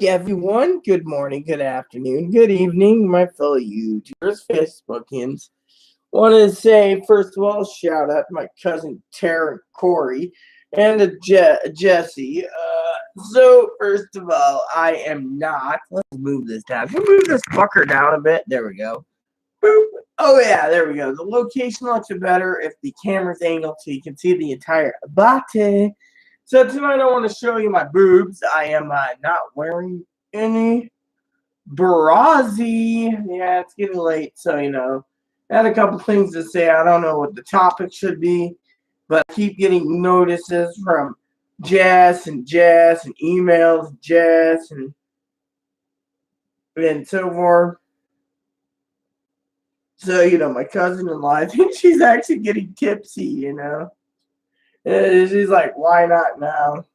everyone. Good morning, good afternoon, good evening, my fellow YouTubers, Facebookians. Want to say, first of all, shout out to my cousin Tara and Corey and to Jesse. So, first of all, I am not. Let's move this down. Can we move this fucker down a bit? There we go. Boop. Oh, yeah, there we go. The location looks better if the camera's angled so you can see the entire body. So tonight I want to show you my boobs. I am not wearing any brazzi. Yeah, it's getting late, so I had a couple things to say. I don't know what the topic should be, but I keep getting notices from Jess and emails, Jess and so forth. So my cousin-in-law, I think she's actually getting tipsy. She's like, why not now?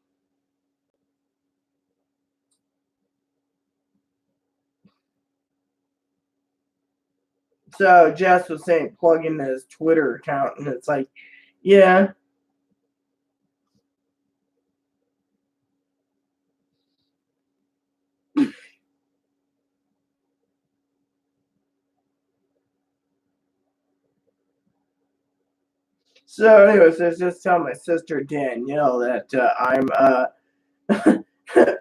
So Jess was saying plug in his Twitter account, and it's like, yeah. So anyways, I was just telling my sister Danielle that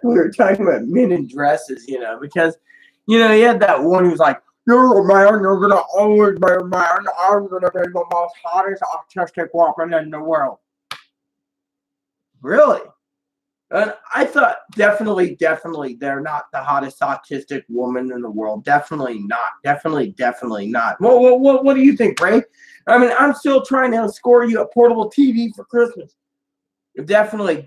we were talking about men in dresses, because you had that one who's like, you're a man, you're gonna always be a man, I'm gonna be the most hottest autistic woman in the world. Really? And I thought definitely they're not the hottest autistic woman in the world. Definitely not. Definitely not. What do you think, Ray? I mean, I'm still trying to score you a portable TV for Christmas. Definitely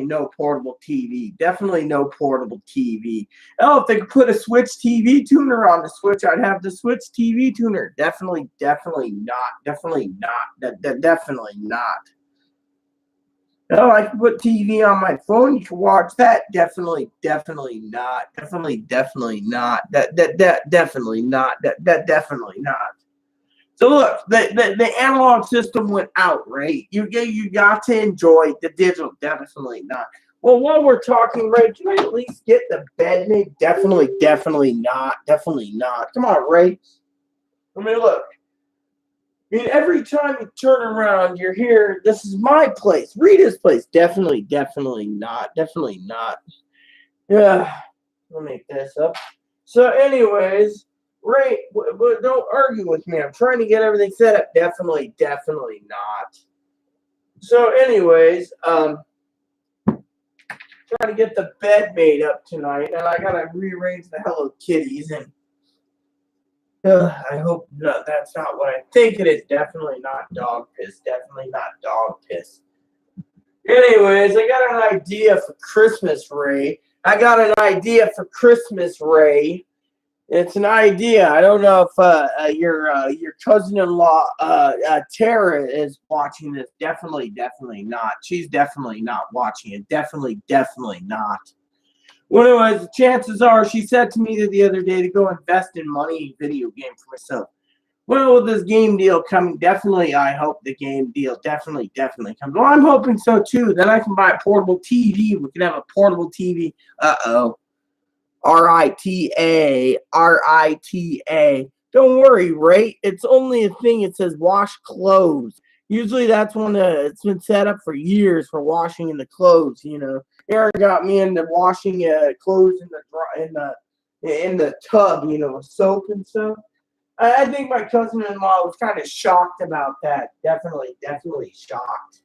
no portable TV. Definitely no portable TV. Oh, if they could put a Switch TV tuner on the Switch, I'd have the Switch TV tuner. Definitely not. Definitely not. Oh, I can put TV on my phone. You can watch that. Definitely not. Definitely not. Definitely not. So look, the analog system went out, right? You got to enjoy the digital. Definitely not. Well, while we're talking, Ray, can I at least get the bed made? Definitely not. Definitely not. Come on, Ray. I mean, look. I mean, every time you turn around, you're here. This is my place. Rita's place. Definitely not. Definitely not. Yeah. Let me make this up. So, anyways, Ray, but don't argue with me. I'm trying to get everything set up. Definitely not. So, anyways, trying to get the bed made up tonight, and I gotta rearrange the Hello Kitties and. I hope that's not what I think it is. Definitely not dog piss. Definitely not dog piss. Anyways, I got an idea for Christmas, Ray. It's an idea. I don't know if your cousin-in-law Tara is watching this. Definitely not. She's definitely not watching it. Definitely not. Well, anyways, chances are she said to me the other day to go invest in money in video game for myself. Well, with this game deal coming, definitely I hope the game deal definitely comes. Well, I'm hoping so too. Then I can buy a portable TV. We can have a portable TV. RITA. Don't worry, Ray. It's only a thing. It says wash clothes. Usually that's one it's been set up for years for washing in the clothes. Aaron got me into washing clothes in the tub, with soap and stuff. I think my cousin-in-law was kind of shocked about that. Definitely shocked.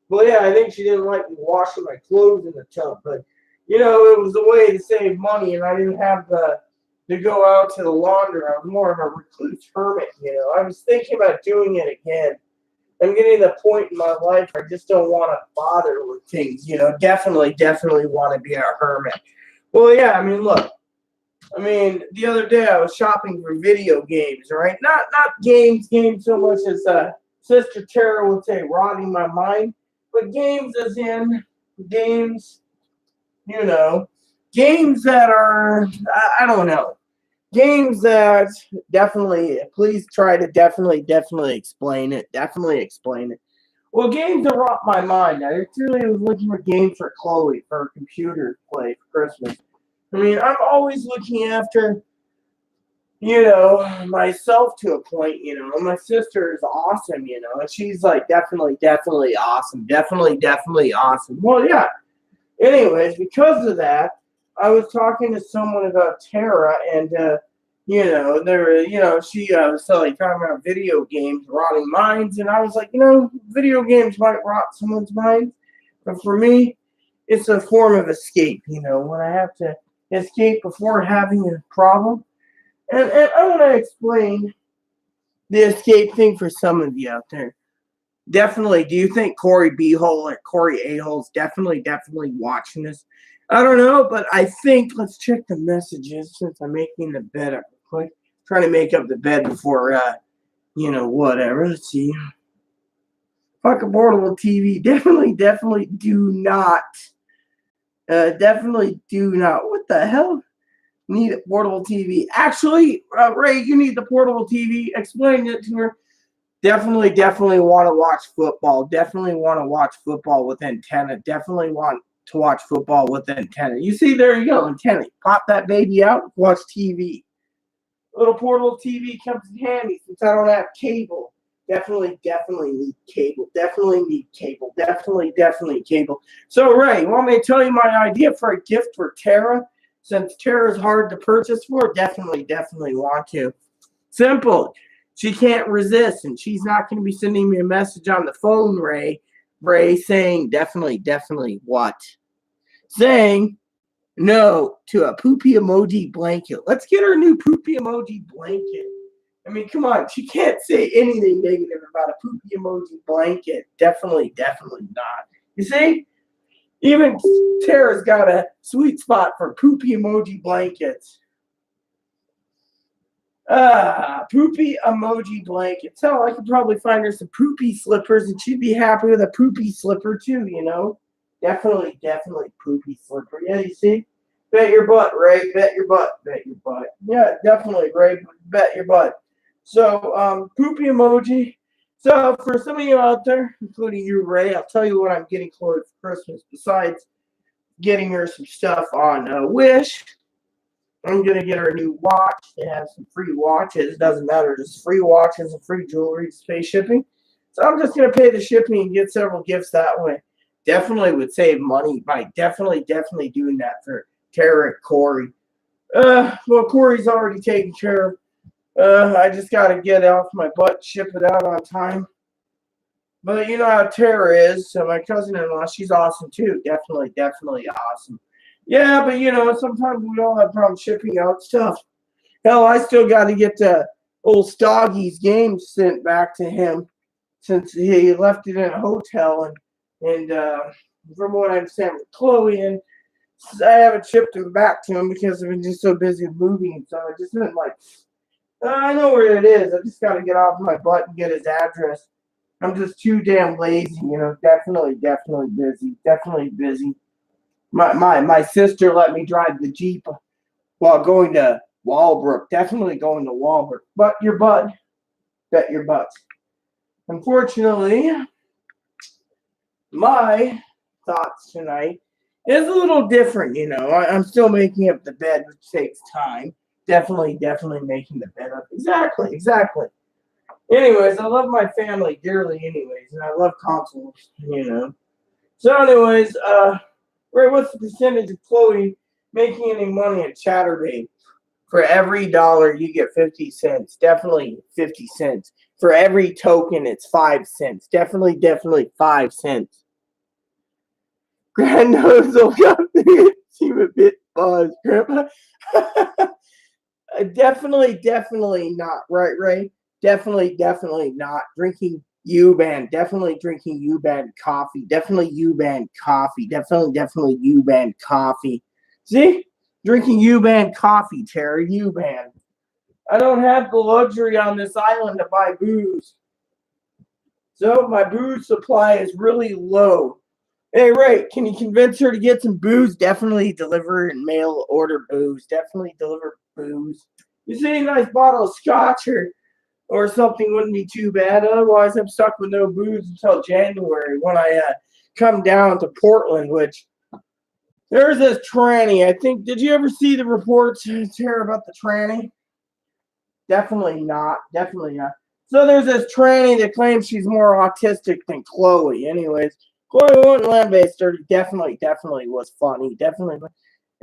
Well, yeah, I think she didn't like me washing my clothes in the tub, but it was a way to save money, and I didn't have to go out to the laundry. I was more of a recluse hermit. I was thinking about doing it again. I'm getting to the point in my life where I just don't want to bother with things. Definitely want to be a hermit. Well, yeah, I mean, look. I mean, the other day I was shopping for video games, right? Not games so much as Sister Tara would say, rotting my mind, but games as in games, games that are, I don't know. Games that definitely, please try to definitely explain it. Definitely explain it. Well, games that rot my mind. I truly was looking for games for Chloe for her computer to play for Christmas. I mean, I'm always looking after, myself to a point, My sister is awesome, and she's like definitely, definitely awesome. Definitely, definitely awesome. Well, yeah. Anyways, because of that, I was talking to someone about Tara, and she was like talking about video games rotting minds, and I was like, video games might rot someone's mind, but for me, it's a form of escape. When I have to escape before having a problem, and I want to explain the escape thing for some of you out there. Definitely. Do you think Corey B-hole or Corey A-hole's definitely, definitely watching this? I don't know, but I think let's check the messages since I'm making the bed up quick. Trying to make up the bed before, whatever. Let's see. Fuck a portable TV. Definitely, definitely do not. Definitely do not. What the hell? Need a portable TV. Actually, Ray, you need the portable TV. Explain it to her. Definitely, definitely want to watch football. Definitely want to watch football with antenna. Definitely want to watch football with antenna. You see, there you go, antenna. Pop that baby out, watch TV. Little portable TV comes in handy since I don't have cable. Definitely, definitely need cable. Definitely need cable. Definitely, definitely cable. So, Ray, you want me to tell you my idea for a gift for Tara? Since Tara's hard to purchase for, definitely, definitely want to. Simple. She can't resist, and she's not going to be sending me a message on the phone, Ray. Ray saying definitely, definitely what? Saying no to a poopy emoji blanket. Let's get her a new poopy emoji blanket. I mean, come on. She can't say anything negative about a poopy emoji blanket. Definitely, definitely not. You see? Even Tara's got a sweet spot for poopy emoji blankets. Poopy emoji blanket. So I could probably find her some poopy slippers, and she'd be happy with a poopy slipper too, Definitely, definitely poopy slipper. Yeah, you see? Bet your butt, Ray. Bet your butt. Bet your butt. Yeah, definitely, Ray. Bet your butt. So, poopy emoji. So, for some of you out there, including you, Ray, I'll tell you what I'm getting Chloe for Christmas. Besides getting her some stuff on Wish, I'm going to get her a new watch. They have some free watches. It doesn't matter. Just free watches and free jewelry to pay shipping. So I'm just going to pay the shipping and get several gifts that way. Definitely would save money by definitely, definitely doing that for Tara and Corey. Well, Corey's already taken care of. I just got to get off my butt, ship it out on time. But you know how Tara is. So my cousin-in-law, she's awesome too. Definitely, definitely awesome. Yeah, but sometimes we all have problems shipping out stuff. Hell, I still got to get the old Stoggy's game sent back to him since he left it in a hotel, and from what I understand with Chloe, and I haven't shipped him back to him because I've been just so busy moving and stuff. I just been like, I know where it is. I just got to get off my butt and get his address. I'm just too damn lazy, Definitely, definitely busy. Definitely busy. My sister let me drive the Jeep while going to Walbrook. Definitely going to Walbrook. But your butt. Bet your butt. Unfortunately, my thoughts tonight is a little different, I'm still making up the bed, which takes time. Definitely, definitely making the bed up. Exactly, exactly. Anyways, I love my family dearly anyways, and I love consoles, So anyways, Ray, what's the percentage of Chloe making any money at Chatterbait? For every dollar, you get 50 cents. Definitely 50 cents. For every token, it's 5 cents. Definitely, definitely 5 cents. Grand nose will seem a bit buzzed, Grandpa. Definitely, definitely not. Right, Ray? Definitely, definitely not. Drinking U-Band. Definitely drinking U-Band coffee. Definitely U-Band coffee. Definitely, definitely U-Band coffee. See? Drinking U-Band coffee, Terry. U-Band. I don't have the luxury on this island to buy booze. So my booze supply is really low. Hey, Ray, can you convince her to get some booze? Definitely deliver and mail order booze. Definitely deliver booze. You see a nice bottle of scotch or something wouldn't be too bad. Otherwise, I'm stuck with no booze until January when I come down to Portland, which There's this tranny. I think, did you ever see the reports, Tara, about the tranny? Definitely not. Definitely not. So there's this tranny that claims she's more autistic than Chloe. Anyways, Chloe went land-based her. Definitely was funny. Definitely.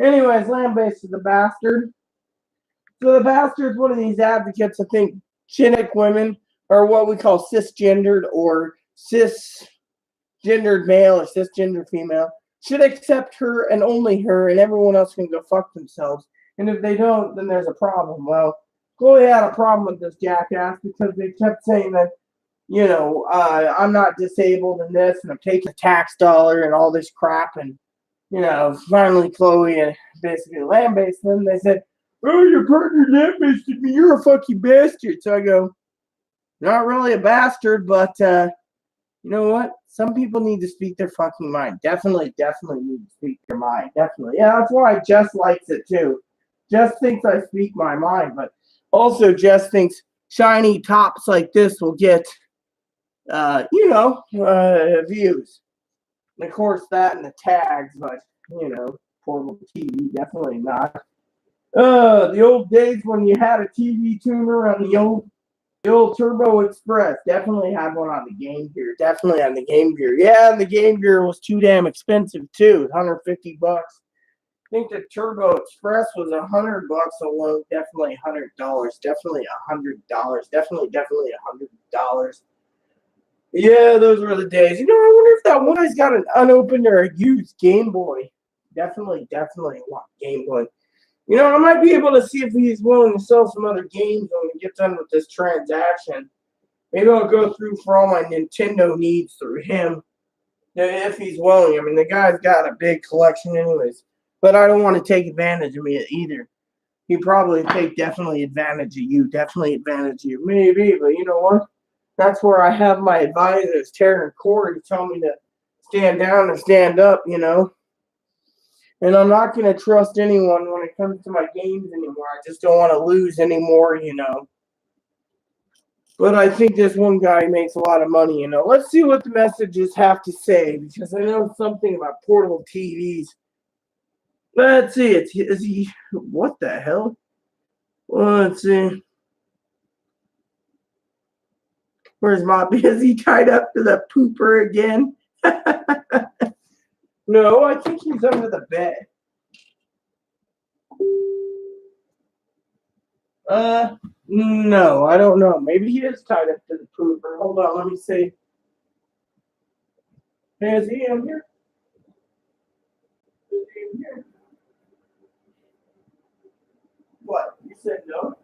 Anyways, land-based is a bastard. So the bastard's one of these advocates that think genic women are what we call cisgendered or cisgendered male or cisgender female should accept her and only her, and everyone else can go fuck themselves. And if they don't, then there's a problem. Well, Chloe had a problem with this jackass because they kept saying that, I'm not disabled in this, and I'm taking a tax dollar and all this crap. And, finally Chloe and basically land-based them. They said, oh, your partner land-based me. You're a fucking bastard. So I go, not really a bastard, but you know what? Some people need to speak their fucking mind. Definitely need to speak their mind. Definitely. Yeah, that's why Jess likes it too. Jess thinks I speak my mind, but also Jess thinks shiny tops like this will get, views. And of course, that and the tags, but, portable TV, definitely not. The old days when you had a TV tuner on the old Turbo Express. Definitely had one on the Game Gear. Definitely on the Game Gear. Yeah, and the Game Gear was too damn expensive too. $150. I think the Turbo Express was $100 alone. Definitely $100. Definitely $100. Definitely $100. Yeah, those were the days. I wonder if that one guy's got an unopened or a used Game Boy. Definitely want Game Boy. I might be able to see if he's willing to sell some other games when we get done with this transaction. Maybe I'll go through for all my Nintendo needs through him, if he's willing. I mean, the guy's got a big collection anyways, but I don't want to take advantage of me either. He'd probably take definitely advantage of you, maybe, but you know what? That's where I have my advisors, Tara and Corey, tell me to stand down and stand up, And I'm not going to trust anyone when it comes to my games anymore. I just don't want to lose anymore, But I think this one guy makes a lot of money, Let's see what the messages have to say, because I know something about portable TVs. Let's see. Is he... What the hell? Let's see. Where's Moppy? Is he tied up to the pooper again? No, I think he's under the bed. No, I don't know. Maybe he is tied up to the pooper. Hold on, let me see. Hey, is he in here? Is he in here? What? You said no?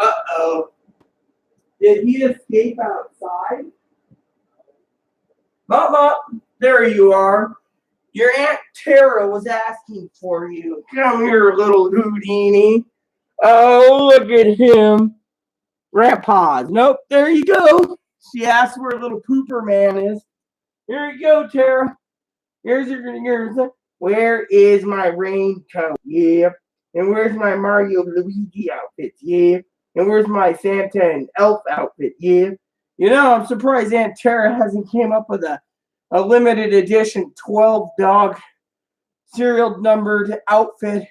Uh-oh. Did he escape outside? Mama, there you are. Your Aunt Tara was asking for you. Come here, little Houdini. Oh, look at him. Grandpa's. Nope, there you go. She asked where little pooper man is. Here you go, Tara. Here's your. Where is my raincoat? Yeah. And where's my Mario Luigi outfit? Yeah. And where's my Santa and Elf outfit? Yeah. I'm surprised Aunt Tara hasn't came up with a limited edition 12 dog serial numbered outfit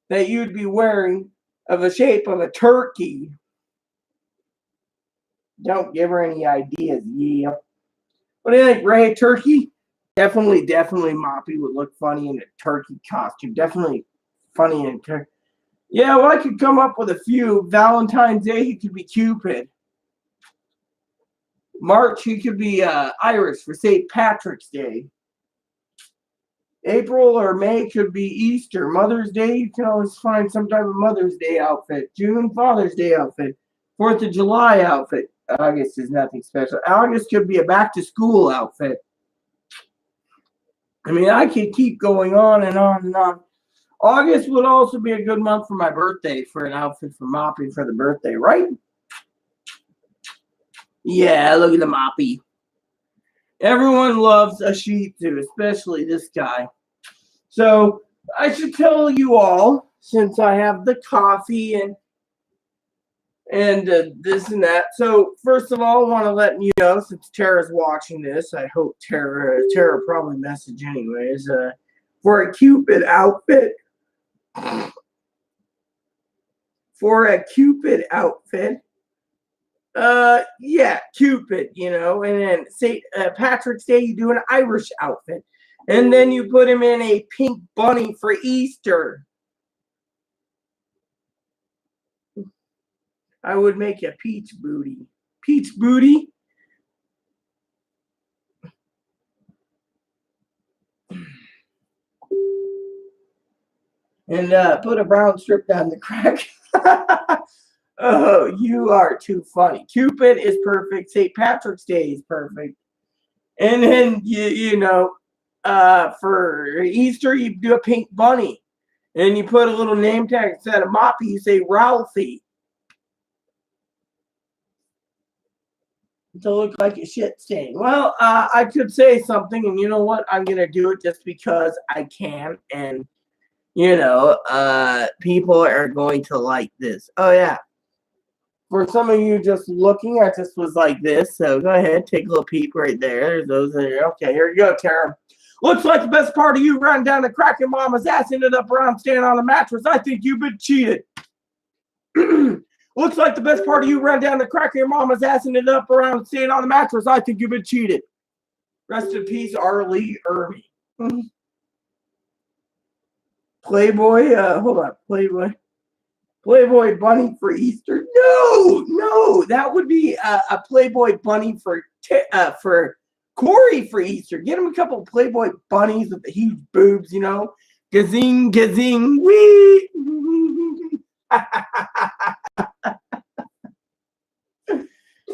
that you'd be wearing of the shape of a turkey. Don't give her any ideas. Yeah. What do you think, Ray? Turkey? Definitely Moppy would look funny in a turkey costume. Definitely funny in a turkey. Yeah, well, I could come up with a few. Valentine's Day, he could be Cupid. March, he could be Irish for St. Patrick's Day. April or May could be Easter. Mother's Day, you can always find some type of Mother's Day outfit. June, Father's Day outfit. 4th of July outfit. August is nothing special. August could be a back-to-school outfit. I mean, I could keep going on and on and on. August would also be a good month for my birthday, for an outfit for Moppy for the birthday, right? Yeah, look at the Moppy. Everyone loves a Shih Tzu, especially this guy. So I should tell you all, since I have the coffee and this and that. So first of all, I want to let you know, since Tara's watching this, I hope Tara probably message anyways. For a Cupid outfit, yeah, Cupid, you know, and then St. Patrick's Day, you do an Irish outfit, and then you put him in a pink bunny for Easter. I would make a peach booty. Peach booty. And put a brown strip down the crack. Oh, you are too funny. Cupid is perfect. St. Patrick's Day is perfect. And then, you know, for Easter, you do a pink bunny. And you put a little name tag instead of Moppy, you say Ralphie. To look like a shit stain. Well, I could say something, and you know what? I'm going to do it just because I can. And, you know, people are going to like this. Oh, yeah. For some of you just looking, I just was like this. So go ahead, take a little peek right there. There's those there. Okay, here you go, Tara. Looks like the best part of you ran down the crack your mama's ass, ended up around standing on a mattress. I think you've been cheated. Looks like the best part of you ran down the crack of your mama's ass and ended up around standing on the mattress. I think you've been cheated. Rest in peace, Arlie Irving. Playboy, hold on, Playboy bunny for Easter? No, that would be a Playboy bunny for Corey for Easter. Get him a couple of Playboy bunnies with the huge boobs, you know. Gazing, gazing, wee.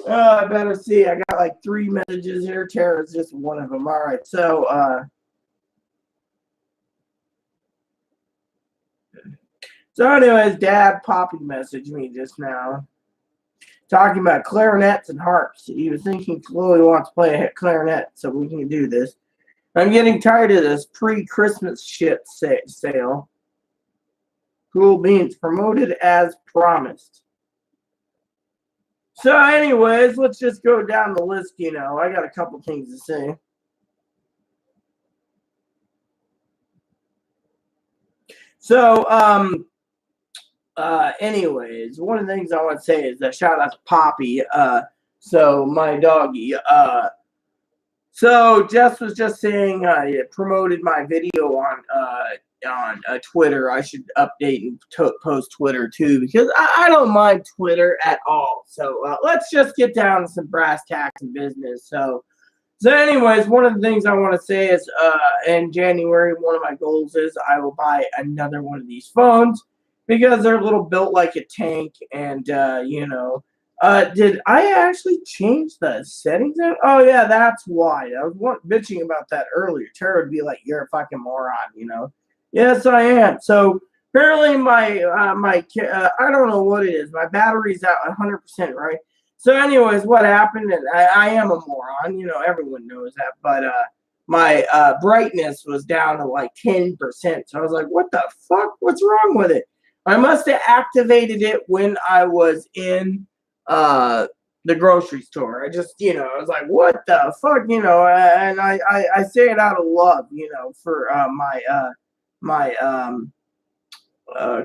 I better see. I got like 3 messages here. Tara's just one of them. All right. So, anyways, Dad Poppy messaged me just now talking about clarinets and harps. He was thinking Chloe wants to play a clarinet, so we can do this. I'm getting tired of this pre-Christmas shit sale. Cool beans. Promoted as promised. So anyways, let's just go down the list, you know. I got a couple things to say. So, anyways, one of the things I want to say is a shout out to Poppy. So my doggy. So Jess was just saying it promoted my video on Twitter. I should update and post Twitter too, because I don't mind Twitter at all. So let's just get down to some brass tacks and business. So anyways, one of the things I want to say is in January, one of my goals is I will buy another one of these phones because they're a little built like a tank. And, you know, did I actually change the settings? Oh, yeah, that's why. I was bitching about that earlier. Tara would be like, you're a fucking moron, you know. Yes, I am. So apparently my I don't know what it is. My battery's at 100%, right? So anyways, what happened, and I am a moron, you know, everyone knows that, but my brightness was down to like 10%. So I was like, what the fuck? What's wrong with it? I must have activated it when I was in the grocery store. I just, you know, I was like, what the fuck, you know, and I say it out of love, you know, for my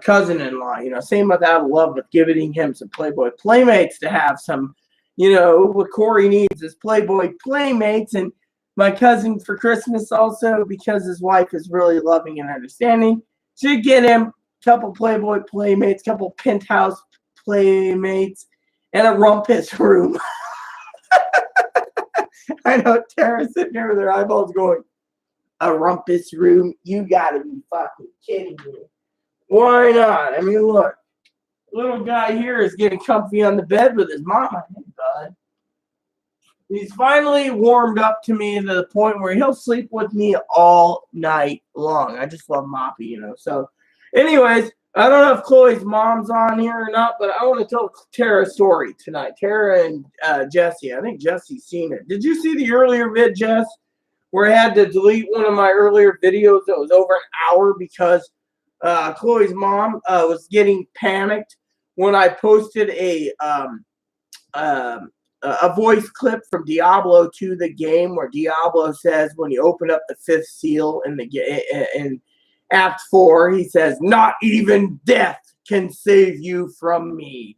cousin-in-law, you know, same with out of love with giving him some Playboy Playmates to have some, you know, what Corey needs is Playboy Playmates. And my cousin for Christmas also, because his wife is really loving and understanding, should get him a couple Playboy Playmates, couple Penthouse Playmates, and a rumpus room. I know Tara's sitting there with her eyeballs going, a rumpus room? You gotta be fucking kidding me. Why not? I mean, look, little guy here is getting comfy on the bed with his mama. Hey, bud. He's finally warmed up to me to the point where he'll sleep with me all night long. I just love Moppy, you know. So, anyways, I don't know if Chloe's mom's on here or not, but I want to tell Tara's story tonight. Tara and Jesse. I think Jesse's seen it. Did you see the earlier vid, Jess, where I had to delete one of my earlier videos that was over an hour because Chloe's mom was getting panicked when I posted a voice clip from Diablo 2, the game, where Diablo says when you open up the fifth seal in Act 4, he says, "Not even death can save you from me."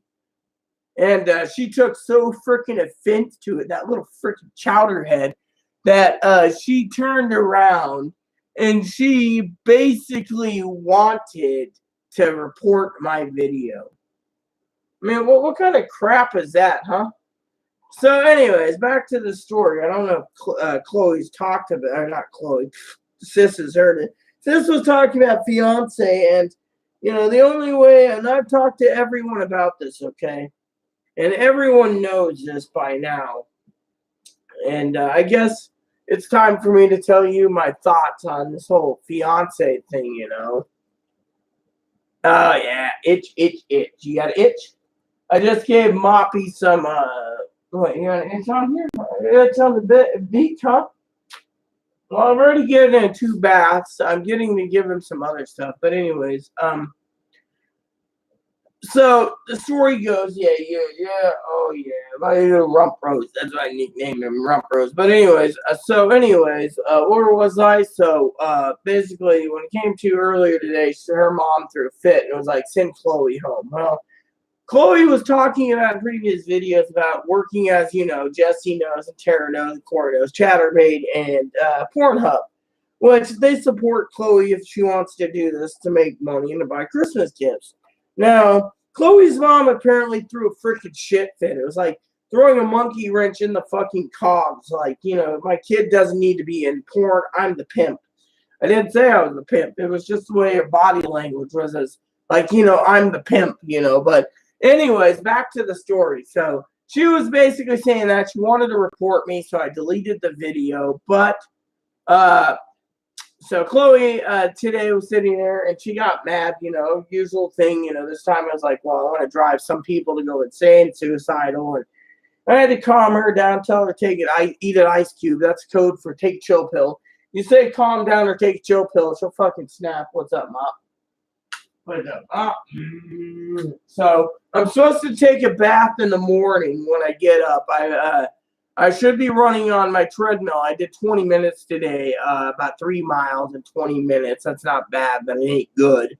And she took so freaking offense to it, that little freaking chowderhead, that she turned around and she basically wanted to report my video. I mean, what kind of crap is that, huh? So, anyways, back to the story. I don't know if Chloe's talked about, or not Chloe, Sis has heard it. Sis was talking about fiance, and, you know, the only way, and I've talked to everyone about this, okay? And everyone knows this by now. And I guess it's time for me to tell you my thoughts on this whole fiance thing, you know. Oh, yeah. Itch, itch, itch. You got an itch? I just gave Moppy some, what, you got an itch on here? It's on the beach, huh? Well, I'm already getting in 2 baths. I'm getting to give him some other stuff. But anyways, so the story goes, yeah, oh yeah, my little Rump Rose. That's what I nicknamed him, Rump Rose. But anyways, where was I? So basically, when it came to earlier today, her mom threw a fit and was like, "Send Chloe home." Well, Chloe was talking about in previous videos about working as, you know, Jesse knows and Tara knows and Corey knows, Chatterbait and Pornhub, which they support Chloe if she wants to do this to make money and to buy Christmas gifts. Now, Chloe's mom apparently threw a freaking shit fit. It was like throwing a monkey wrench in the fucking cogs. Like, you know, my kid doesn't need to be in porn. I'm the pimp. I didn't say I was the pimp. It was just the way her body language was, as like, you know, I'm the pimp, you know. But anyways, back to the story. So she was basically saying that she wanted to report me, so I deleted the video. But so Chloe today was sitting there and she got mad, you know, usual thing, you know. This time I was like, well, I want to drive some people to go insane, suicidal, and I had to calm her down, tell her eat an ice cube. That's code for take chill pill. You say calm down or take a chill pill, she'll fucking snap. What's up, Mom? What's up, Mom? So I'm supposed to take a bath in the morning when I get up. I should be running on my treadmill. I did 20 minutes today, about 3 miles in 20 minutes. That's not bad, but it ain't good.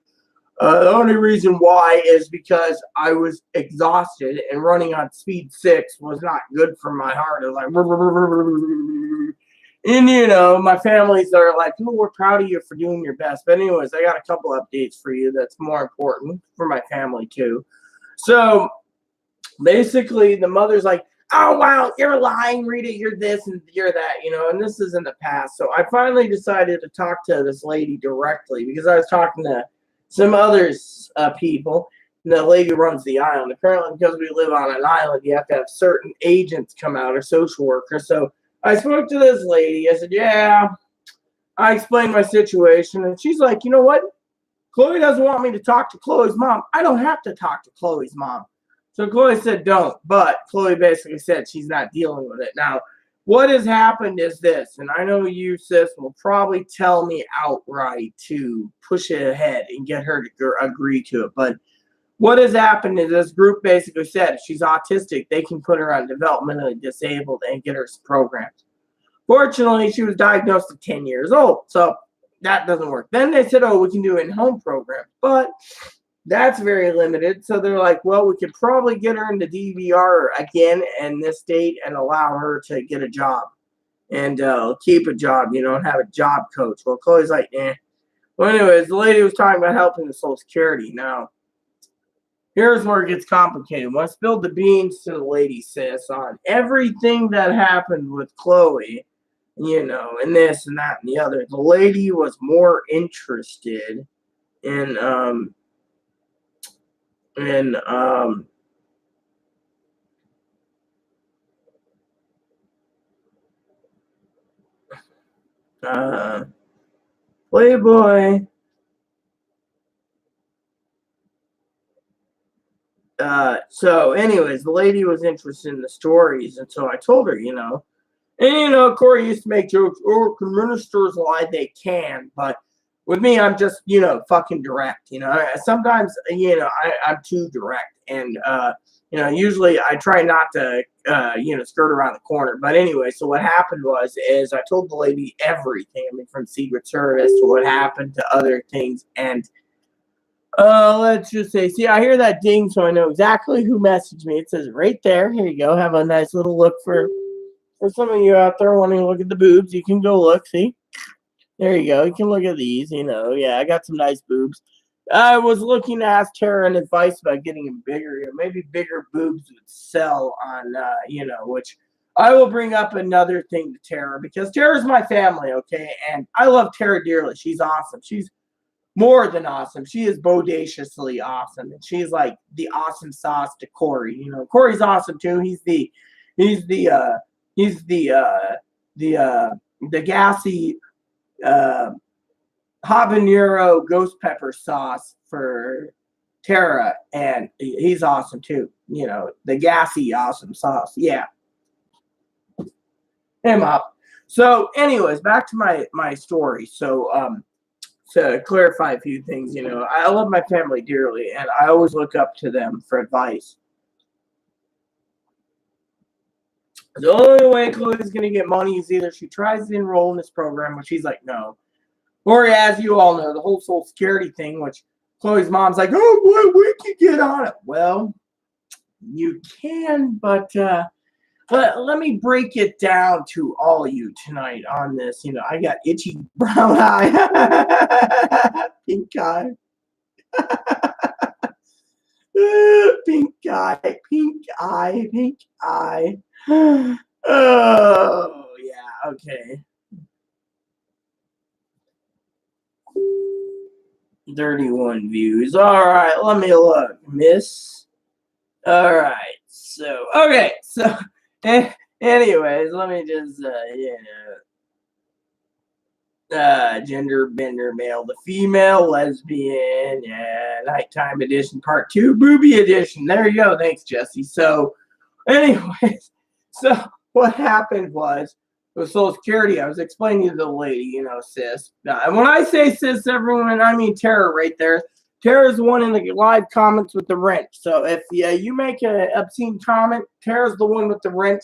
The only reason why is because I was exhausted, and running on speed 6 was not good for my heart. It was like, and you know, my families are like, "Oh, we're proud of you for doing your best." But anyways, I got a couple updates for you that's more important for my family too. So basically, the mother's like, "Oh, wow, you're lying, Rita, you're this and you're that," you know, and this is in the past. So I finally decided to talk to this lady directly, because I was talking to some other people, and the lady runs the island. Apparently, because we live on an island, you have to have certain agents come out, or social workers. So I spoke to this lady. I said, yeah, I explained my situation, and she's like, you know what? Chloe doesn't want me to talk to Chloe's mom. I don't have to talk to Chloe's mom. So Chloe said don't, but Chloe basically said she's not dealing with it. Now, what has happened is this, and I know you, sis, will probably tell me outright to push it ahead and get her to agree to it. But what has happened is this group basically said if she's autistic, they can put her on developmentally disabled and get her programs. Fortunately, she was diagnosed at 10 years old, so that doesn't work. Then they said, oh, we can do in-home programs, but that's very limited. So they're like, well, we could probably get her into DVR again in this state and allow her to get a job and keep a job, you know, and have a job coach. Well, Chloe's like, eh. Well, anyways, the lady was talking about helping the Social Security. Now, here's where it gets complicated. When I spilled the beans to the lady, sis, on everything that happened with Chloe, you know, and this and that and the other, the lady was more interested in Playboy. So anyways, the lady was interested in the stories, and so I told her, you know, and you know, Corey used to make jokes, oh, can ministers lie? They can, but with me, I'm just, you know, fucking direct, you know. Sometimes, you know, I'm too direct, And usually I try not to skirt around the corner. But anyway, so what happened is I told the lady everything. I mean, from Secret Service to what happened to other things. And let's just say, see, I hear that ding, so I know exactly who messaged me. It says right there. Here you go. Have a nice little look for some of you out there wanting to look at the boobs. You can go look. See, there you go. You can look at these. Yeah, I got some nice boobs. I was looking to ask Tara an advice about getting them bigger. Maybe bigger boobs would sell on, which I will bring up another thing to Tara, because Tara's my family, okay? And I love Tara dearly. She's awesome. She's more than awesome. She is bodaciously awesome. And she's like the awesome sauce to Corey. Corey's awesome too. He's the gassy, habanero ghost pepper sauce for Tara, and he's awesome too. The gassy awesome sauce. Yeah. Him up. So anyways, back to my story. So to clarify a few things, I love my family dearly, and I always look up to them for advice. The only way Chloe's going to get money is either she tries to enroll in this program, which she's like, no. Or, as you all know, the whole Social Security thing, which Chloe's mom's like, oh, boy, we can get on it. Well, you can, but let me break it down to all of you tonight on this. I got itchy brown eye, pink eye, pink eye, pink eye, pink eye. Oh, yeah, okay. 31 views. All right, let me look, miss. All right, so, okay, so, anyways, let me just, gender, bender, male to female, lesbian, nighttime edition, part 2, boobie edition. There you go. Thanks, Jesse. So, anyways, so what happened was, with Social Security, I was explaining to the lady, sis. Now, and when I say sis, everyone, I mean Tara right there. Tara's the one in the live comments with the wrench. So if you make an obscene comment, Tara's the one with the wrench,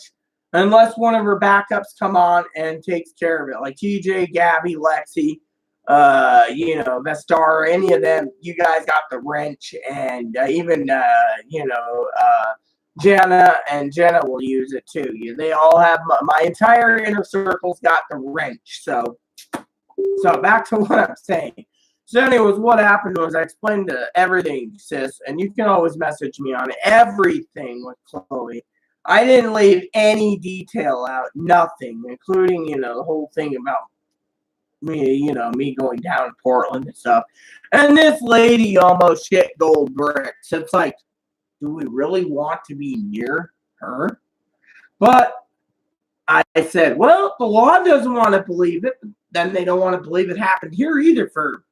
unless one of her backups come on and takes care of it. Like TJ, Gabby, Lexi, Vestar, any of them, you guys got the wrench. And even, Jenna will use it too. They all have, my entire inner circle's got the wrench. So back to what I'm saying. So anyways, what happened was I explained everything, sis, and you can always message me on everything with Chloe. I didn't leave any detail out, nothing, including, the whole thing about me, me going down to Portland and stuff. And this lady almost shit gold bricks. It's like, do we really want to be near her? But I said, well, the law doesn't want to believe it. Then they don't want to believe it happened here either for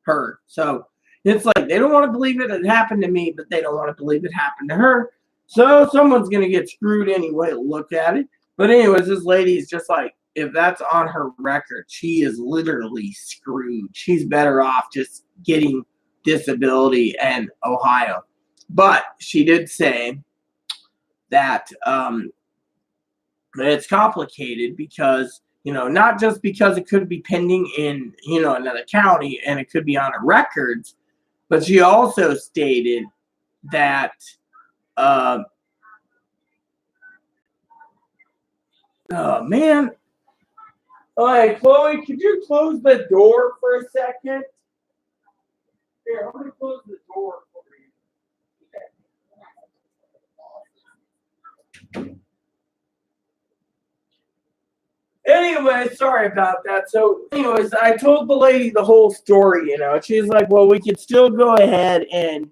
her. So it's like they don't want to believe it happened to me, but they don't want to believe it happened to her. So someone's going to get screwed anyway. Look at it. But anyways, this lady is just like, if that's on her record, she is literally screwed. She's better off just getting disability in Ohio. But she did say that it's complicated because, not just because it could be pending in, another county and it could be on her records, but she also stated that, oh, man. All right, Chloe, could you close the door for a second? Here, I'm going to close the door for you. Anyway, sorry about that. So, anyways, I told the lady the whole story, She's like, well, we could still go ahead and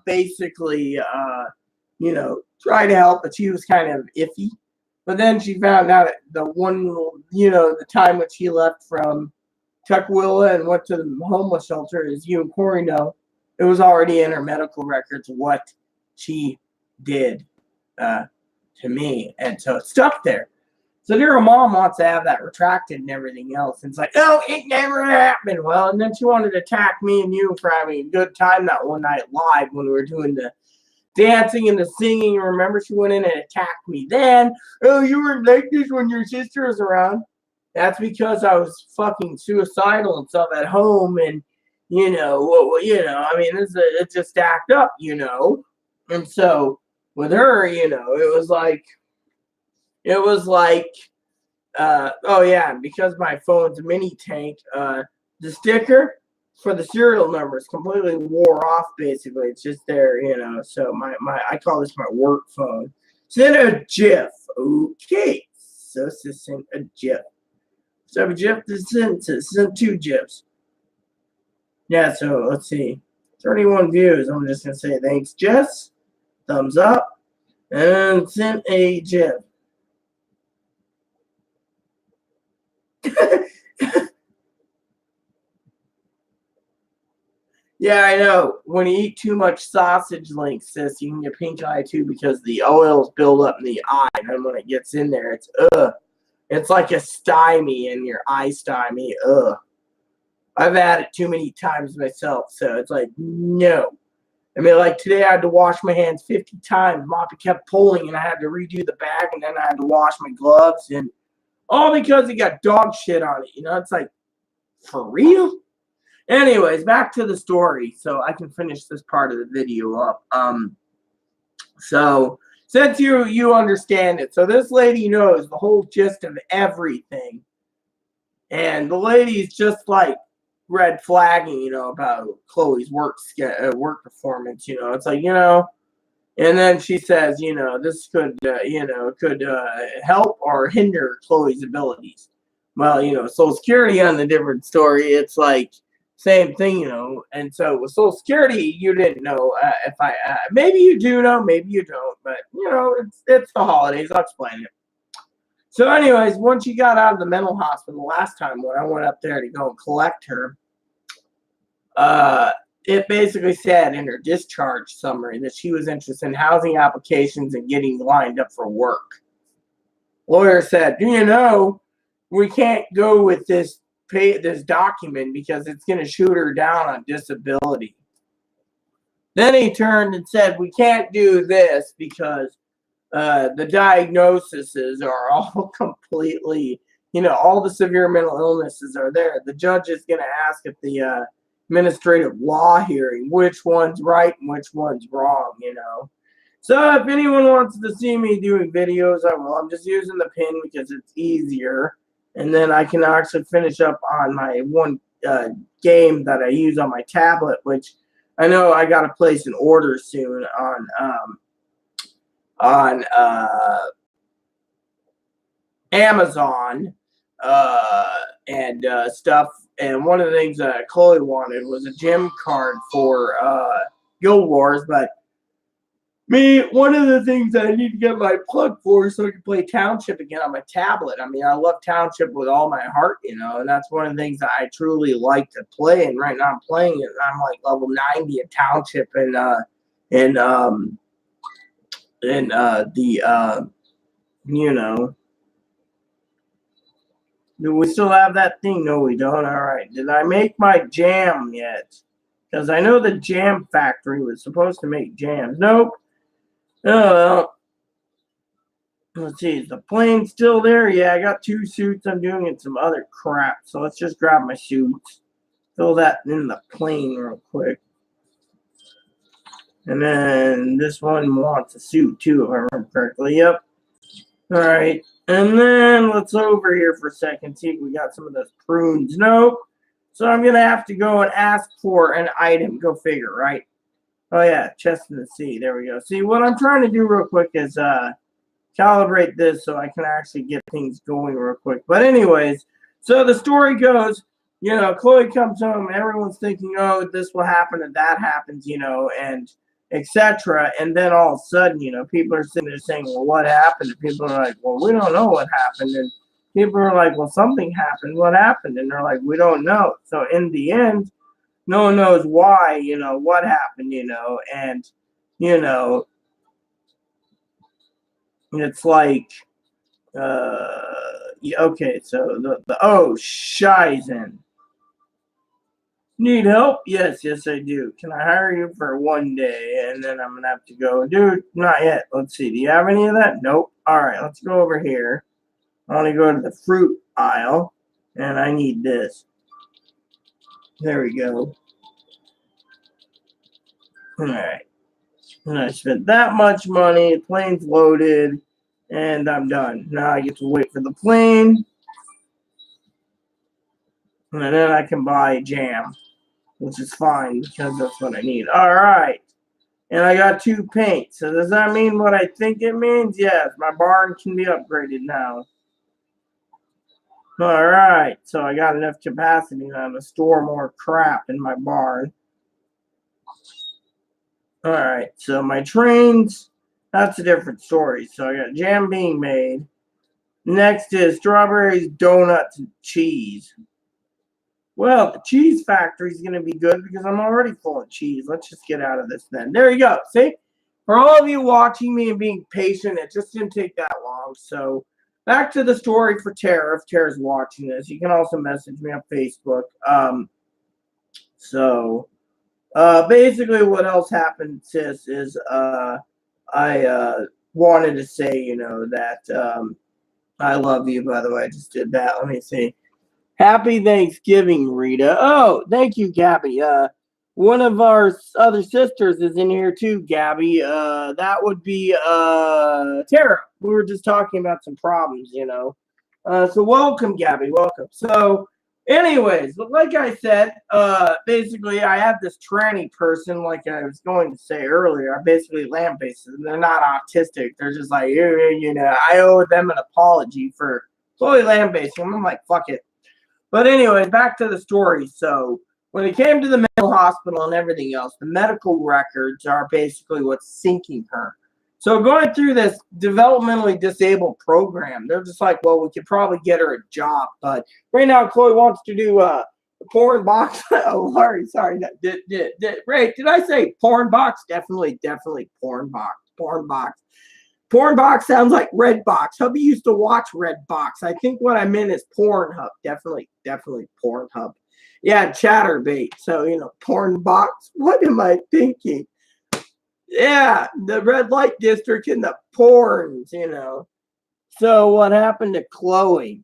basically, try to help. But she was kind of iffy. But then she found out the time when she left from Tukwila and went to the homeless shelter, as you and Corey know, it was already in her medical records what she did to me. And so it stuck there. So your mom wants to have that retracted and everything else. And it's like, oh, it never happened. Well, and then she wanted to attack me and you for having a good time that one night live when we were doing the dancing and the singing. Remember, she went in and attacked me then. Oh, you were like this when your sister was around. That's because I was fucking suicidal and stuff at home. And, I mean, it's just stacked up, And so with her, it was like, oh yeah, and because my phone's a mini tank, the sticker for the serial numbers completely wore off. Basically, it's just there, So I call this my work phone. Send a GIF, okay? So send a GIF. So I have a GIF to send 2 GIFs. Yeah. So let's see, 31 views. I'm just gonna say thanks, Jess. Thumbs up, and send a GIF. Yeah, I know. When you eat too much sausage links, sis, you can get pink eye too because the oils build up in the eye, and then when it gets in there, it's It's like a stymie in your eye stymie. I've had it too many times myself, so it's like no. I mean, like today I had to wash my hands 50 times. Moppy kept pulling, and I had to redo the bag, and then I had to wash my gloves, and all because it got dog shit on it. It's like, for real? Anyways, back to the story, so I can finish this part of the video up. So since you understand it, so this lady knows the whole gist of everything, and the lady's just like red flagging, about Chloe's work performance. It's like, and then she says, this could help or hinder Chloe's abilities. Well, Social Security on the different story, it's like same thing, And so with Social Security, you didn't know if maybe you do know, maybe you don't, but it's the holidays. I'll explain it. So, anyways, once she got out of the mental hospital last time when I went up there to go and collect her, it basically said in her discharge summary that she was interested in housing applications and getting lined up for work. Lawyer said, we can't go with this document because it's going to shoot her down on disability. Then he turned and said, we can't do this because the diagnoses are all completely, all the severe mental illnesses are there. The judge is going to ask at the administrative law hearing which one's right and which one's wrong, So if anyone wants to see me doing videos, I will. I'm just using the pin because it's easier. And then I can actually finish up on my one game that I use on my tablet, which I know I got to place an order soon on Amazon and stuff. And one of the things that Chloe wanted was a gym card for Guild Wars, but one of the things I need to get my plug for so I can play Township again on my tablet. I mean, I love Township with all my heart, and that's one of the things that I truly like to play. And right now I'm playing it. I'm like level 90 at Township, do we still have that thing? No, we don't. All right. Did I make my jam yet? Because I know the jam factory was supposed to make jams. Nope. Oh, let's see. Is the plane still there? Yeah, I got 2 suits I'm doing and some other crap. So let's just grab my suits. Fill that in the plane real quick. And then this one wants a suit too, if I remember correctly. Yep. All right. And then let's over here for a second, see if we got some of those prunes. Nope. So I'm going to have to go and ask for an item. Go figure, right? Oh, yeah. Chest in the sea. There we go. See, what I'm trying to do real quick is calibrate this so I can actually get things going real quick. But anyways, so the story goes, Chloe comes home and everyone's thinking, oh, this will happen and that happens, and etc. And then all of a sudden, people are sitting there saying, well, what happened? And people are like, well, we don't know what happened. And people are like, well, something happened. What happened? And they're like, we don't know. So in the end, no one knows why, what happened, and, it's like, Okay, so oh, Shizen. Need help? Yes, I do. Can I hire you for one day? And then I'm going to have to go. Dude, not yet. Let's see. Do you have any of that? Nope. All right, let's go over here. I want to go to the fruit aisle. And I need this. There we go. All right. And I spent that much money. Plane's loaded. And I'm done. Now I get to wait for the plane. And then I can buy jam, which is fine because that's what I need. All right. And I got 2 paints. So does that mean what I think it means? Yes, my barn can be upgraded now. All right. So I got enough capacity now to store more crap in my barn. All right. So my trains, that's a different story. So I got jam being made. Next is strawberries, donuts, and cheese. Well, the cheese factory is going to be good because I'm already full of cheese. Let's just get out of this then. There you go. See? For all of you watching me and being patient, it just didn't take that long. So back to the story for Tara. If Tara's watching this, you can also message me on Facebook. Basically what else happened, sis, is I wanted to say, that I love you, by the way. I just did that. Let me see. Happy Thanksgiving, Rita. Oh, thank you, Gabby. One of our other sisters is in here too, Gabby. That would be Tara. We were just talking about some problems, So welcome, Gabby. Welcome. So, anyways, like I said, basically I have this tranny person, like I was going to say earlier. I basically lambaste. They're not autistic. They're just like, I owe them an apology for totally lambasting them. I'm like, fuck it. But anyway, back to the story. So when it came to the mental hospital and everything else, the medical records are basically what's sinking her. So going through this developmentally disabled program, they're just like, well, we could probably get her a job. But right now, Chloe wants to do a porn box. Oh, sorry. Ray, did I say porn box? Definitely porn box. Porn box. Porn box sounds like Red Box. Hubby used to watch Red Box. I think what I meant is Pornhub. Definitely Pornhub. Yeah, Chatterbait. So, porn box. What am I thinking? Yeah, the red light district and the porns, So what happened to Chloe?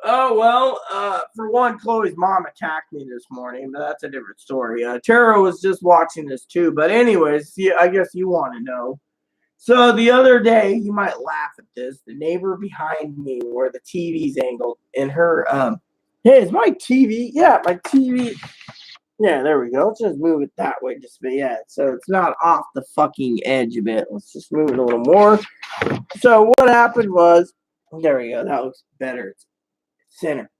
Oh, well, for one, Chloe's mom attacked me this morning, but that's a different story. Tara was just watching this too. But anyways, I guess you want to know. So the other day, you might laugh at this, the neighbor behind me where the TV's angled and her, hey, is my TV? Yeah, my TV. Yeah, there we go. Let's just move it that way. So it's not off the fucking edge a bit. Let's just move it a little more. So what happened was, there we go. That looks better. It's center.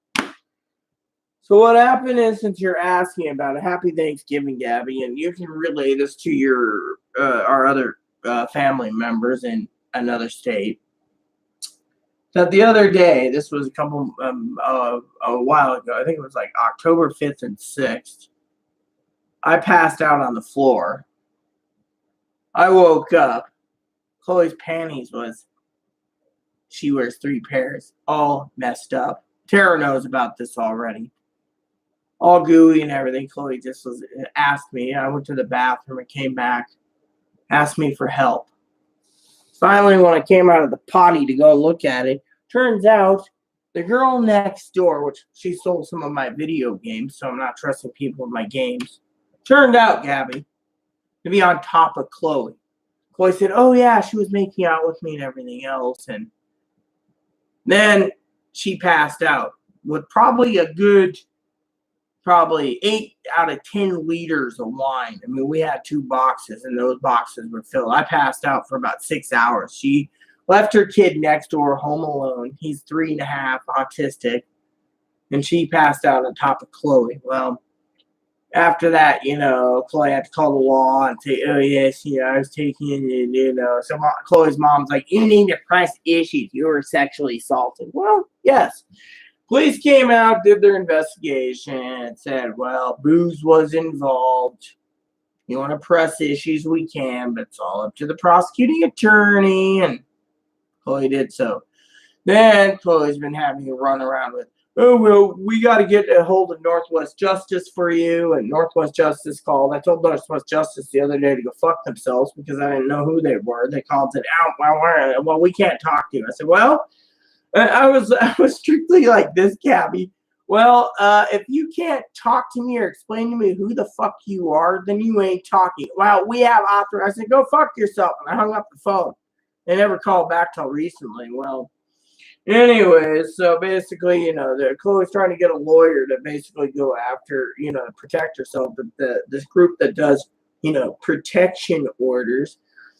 So what happened is, since you're asking about it, happy Thanksgiving, Gabby, and you can relay this to our other family members in another state. That the other day, this was a while ago, I think it was like October 5th and 6th, I passed out on the floor. I woke up. Chloe's panties she wears 3 pairs, all messed up. Tara knows about this already. All gooey and everything. Chloe just asked me. I went to the bathroom and came back. Asked me for help. Finally, when I came out of the potty to go look at it, turns out the girl next door, which she stole some of my video games, so I'm not trusting people with my games, turned out, Gabby, to be on top of Chloe. Chloe said, oh yeah, she was making out with me and everything else, and then she passed out with probably a good 8 out of 10 liters of wine. I mean, we had 2 boxes, and those boxes were filled. I passed out for about 6 hours. She left her kid next door home alone. He's 3.5, autistic, and she passed out on top of Chloe. Well, after that, Chloe had to call the law and say, oh, yes, I was taking it, So Chloe's mom's like, you need to press issues. You were sexually assaulted. Well, yes. Police came out, did their investigation, and said, well, booze was involved. You want to press issues, we can, but it's all up to the prosecuting attorney, and Chloe did so. Then Chloe's been having a run around with, oh, well, we got to get a hold of Northwest Justice for you. And Northwest Justice called. I told Northwest Justice the other day to go fuck themselves because I didn't know who they were. They called and said, well, we can't talk to you. I said, well, I was strictly like this, Gabby. Well, if you can't talk to me or explain to me who the fuck you are, then you ain't talking. Well, we have author. I said, go fuck yourself. And I hung up the phone. They never called back till recently. Well, anyways, so basically, Chloe's trying to get a lawyer to basically go after, protect herself. But this group that does, protection orders,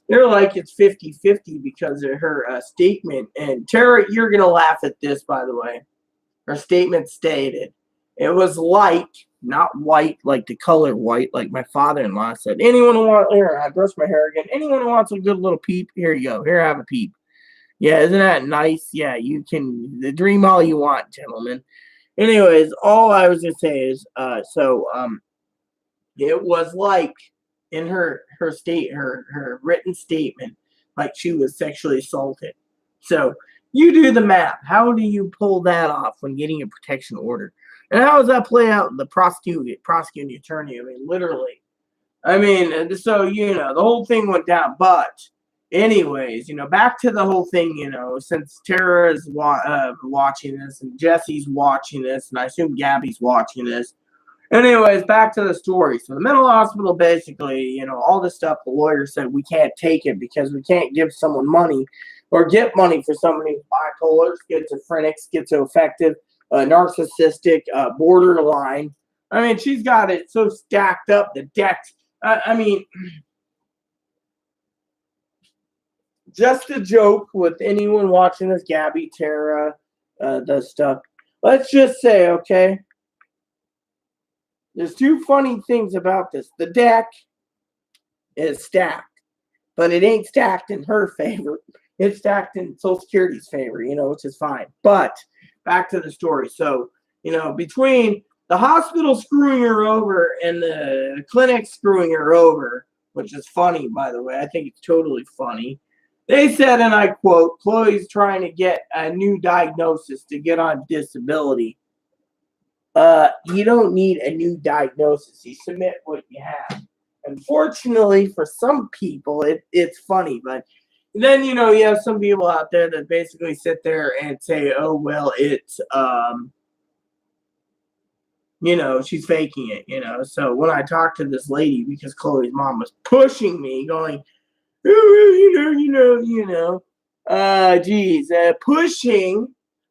they're like it's 50-50 because of her statement. And Tara, you're going to laugh at this, by the way. Her statement stated, it was like, not white, like the color white, like my father-in-law said. Anyone who wants, here, I brushed my hair again. Anyone who wants a good little peep, here you go. Here, have a peep. Yeah, isn't that nice? Yeah, you can dream all you want, gentlemen. Anyways, all I was gonna say is, it was like in her written statement, like she was sexually assaulted. So you do the math. How do you pull that off when getting a protection order? And how does that play out in the prosecuting attorney? I mean, literally. I mean, so the whole thing went down, but. Anyways, back to the whole thing, since Tara is watching this and Jesse's watching this, and I assume Gabby's watching this. Anyways, back to the story. So the mental hospital basically, all this stuff, the lawyer said we can't take it because we can't give someone money or get money for somebody who's bipolar, schizophrenic, schizoaffective, narcissistic, borderline. I mean, she's got it so stacked up, the decks. I mean... Just a joke with anyone watching this, Gabby, Tara, does stuff. Let's just say, okay, there's two funny things about this. The deck is stacked, but it ain't stacked in her favor. It's stacked in Social Security's favor, which is fine. But back to the story. So, between the hospital screwing her over and the clinic screwing her over, which is funny, by the way. I think it's totally funny. They said, and I quote, Chloe's trying to get a new diagnosis to get on disability. You don't need a new diagnosis. You submit what you have. Unfortunately, for some people, it's funny. But then, you have some people out there that basically sit there and say, oh, well, it's, she's faking it, So when I talked to this lady, because Chloe's mom was pushing me, going, pushing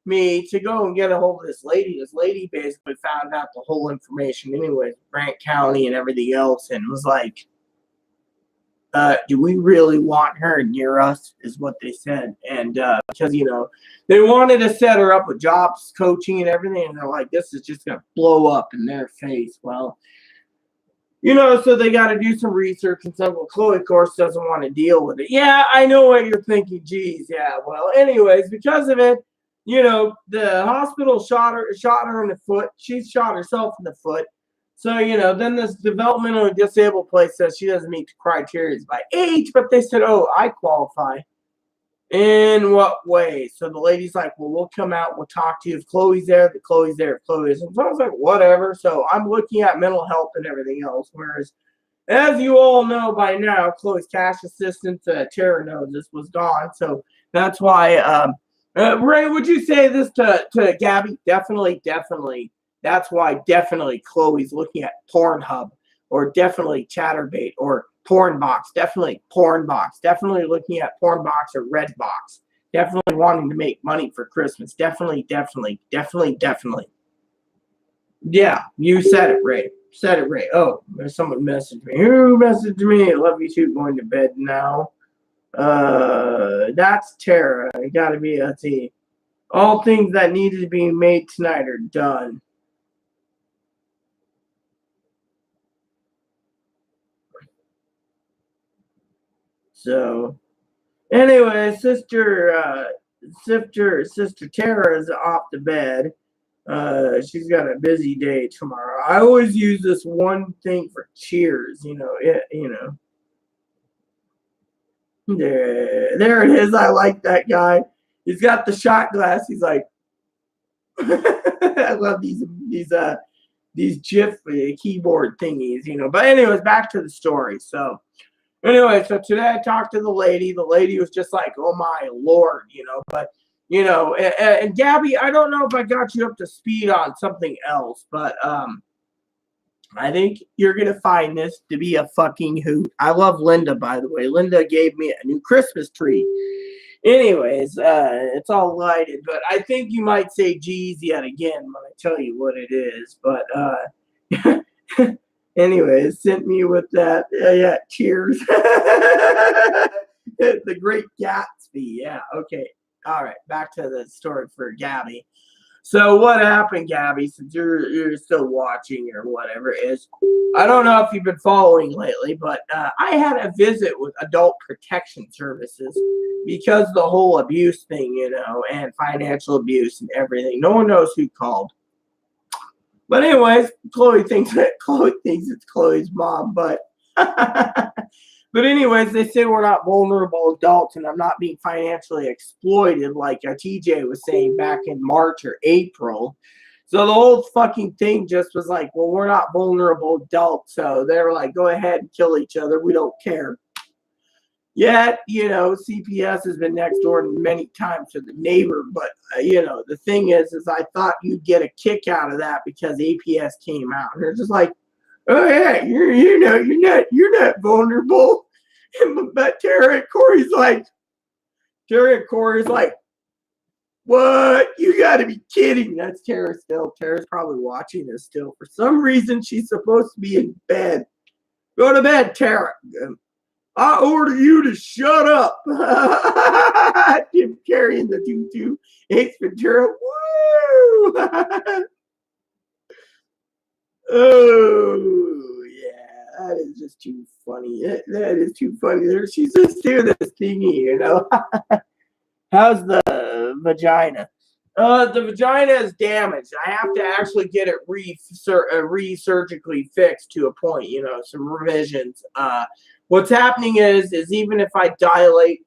me to go and get a hold of this lady. This lady basically found out the whole information anyway, Grant County and everything else, and was like, do we really want her near us, is what they said. And because, they wanted to set her up with jobs, coaching, and everything, and they're like, this is just going to blow up in their face. Well, so they got to do some research, and some Chloe, of course, doesn't want to deal with it. Yeah, I know what you're thinking. Geez, yeah. Well, anyways, because of it, the hospital shot her in the foot. She shot herself in the foot. So, then this developmentally disabled place says she doesn't meet the criteria by age, but they said, oh, I qualify. In what way? So the lady's like, well, we'll come out, we'll talk to you. If Chloe's there, Chloe's there. If Chloe isn't. So I was like, whatever. So I'm looking at mental health and everything else. Whereas, as you all know by now, Chloe's cash assistance, Tara knows this, was gone. So that's why, Ray, would you say this to Gabby? Definitely. That's why definitely Chloe's looking at Pornhub, or definitely Chatterbait, or Pornbox, definitely Pornbox, definitely looking at Pornbox or Redbox, definitely wanting to make money for Christmas, definitely. Yeah, you said it, Ray. Oh, there's someone messaged me. Who messaged me? I love you too. Going to bed now. That's Tara. It gotta be. Let's see. All things that needed to be made tonight are done. So, anyway, Sister Tara is off to bed. She's got a busy day tomorrow. I always use this one thing for cheers. There it is. I like that guy. He's got the shot glass. He's like, I love these GIF keyboard thingies, you know. But anyways, back to the story. So anyway, so today I talked to the lady. The lady was just like, oh my Lord, you know. But you know, and Gabby, I don't know if I got you up to speed on something else, but I think you're gonna find this to be a fucking hoot. I love Linda, by the way. Linda gave me a new Christmas tree. Anyways, it's all lighted, but I think you might say geez yet again when I tell you what it is. But anyways, sent me with that. Yeah, cheers. The Great Gatsby. Yeah, okay. All right, back to the story for Gabby. So what happened, Gabby, since you're still watching or whatever, is I don't know if you've been following lately, but I had a visit with Adult Protection Services because the whole abuse thing, you know, and financial abuse and everything. No one knows who called. But anyways, Chloe thinks it's Chloe's mom, but but anyways, they say we're not vulnerable adults and I'm not being financially exploited like TJ was saying back in March or April. So the whole fucking thing just was like, well, we're not vulnerable adults. So they were like, go ahead and kill each other. We don't care. Yet, you know, CPS has been next door many times to the neighbor. But, you know, the thing is I thought you'd get a kick out of that because APS came out. And they're just like, oh yeah, you're not vulnerable. But Tara and Corey's like, what? You got to be kidding. That's Tara still. Tara's probably watching this still. For some reason, she's supposed to be in bed. Go to bed, Tara. I order you to shut up. Jim Carrey in the tutu. Ace Ventura. Woo! Oh, yeah. That is just too funny. That is too funny. She's just doing this thingy, you know. How's the vagina? The vagina is damaged. I have to actually get it re-surgically fixed to a point, you know, some revisions. What's happening is even if I dilate,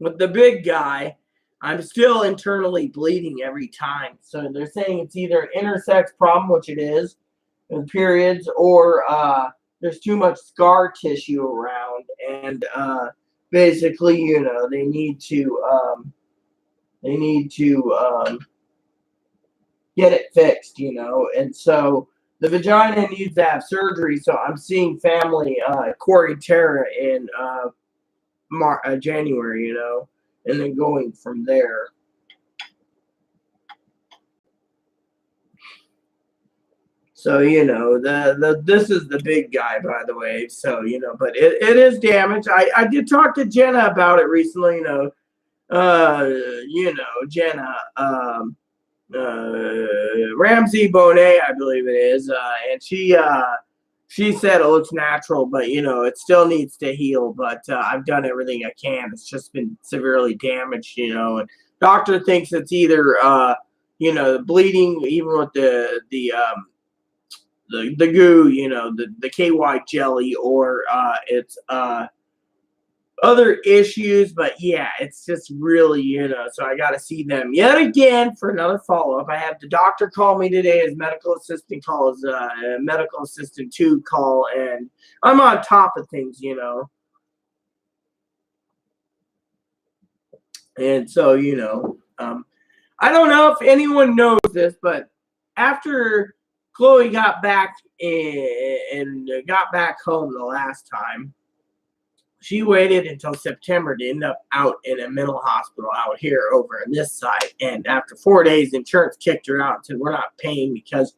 with the big guy, I'm still internally bleeding every time. So they're saying it's either an intersex problem, which it is, with periods, or there's too much scar tissue around, and basically, you know, they need to get it fixed, you know, and so the vagina needs to have surgery. So I'm seeing family, Corey Tara in January, you know, and then going from there. So, you know, this is the big guy, by the way. So, you know, but it is damaged. I did talk to Jenna about it recently, you know, Jenna, Ramsey Bonet, I believe it is. And she said it looks natural, but, you know, it still needs to heal. But I've done everything I can. It's just been severely damaged, you know, and doctor thinks it's either, you know, the bleeding, even with the goo, you know, the KY jelly, or it's other issues. But yeah, it's just really, you know, so I got to see them yet again for another follow-up. I had the doctor call me today, his medical assistant calls, medical assistant 2 call, and I'm on top of things, you know. And so, you know, I don't know if anyone knows this, but after Chloe got back and got back home the last time, she waited until September to end up out in a mental hospital out here over on this side. And after 4 days, insurance kicked her out and said, we're not paying because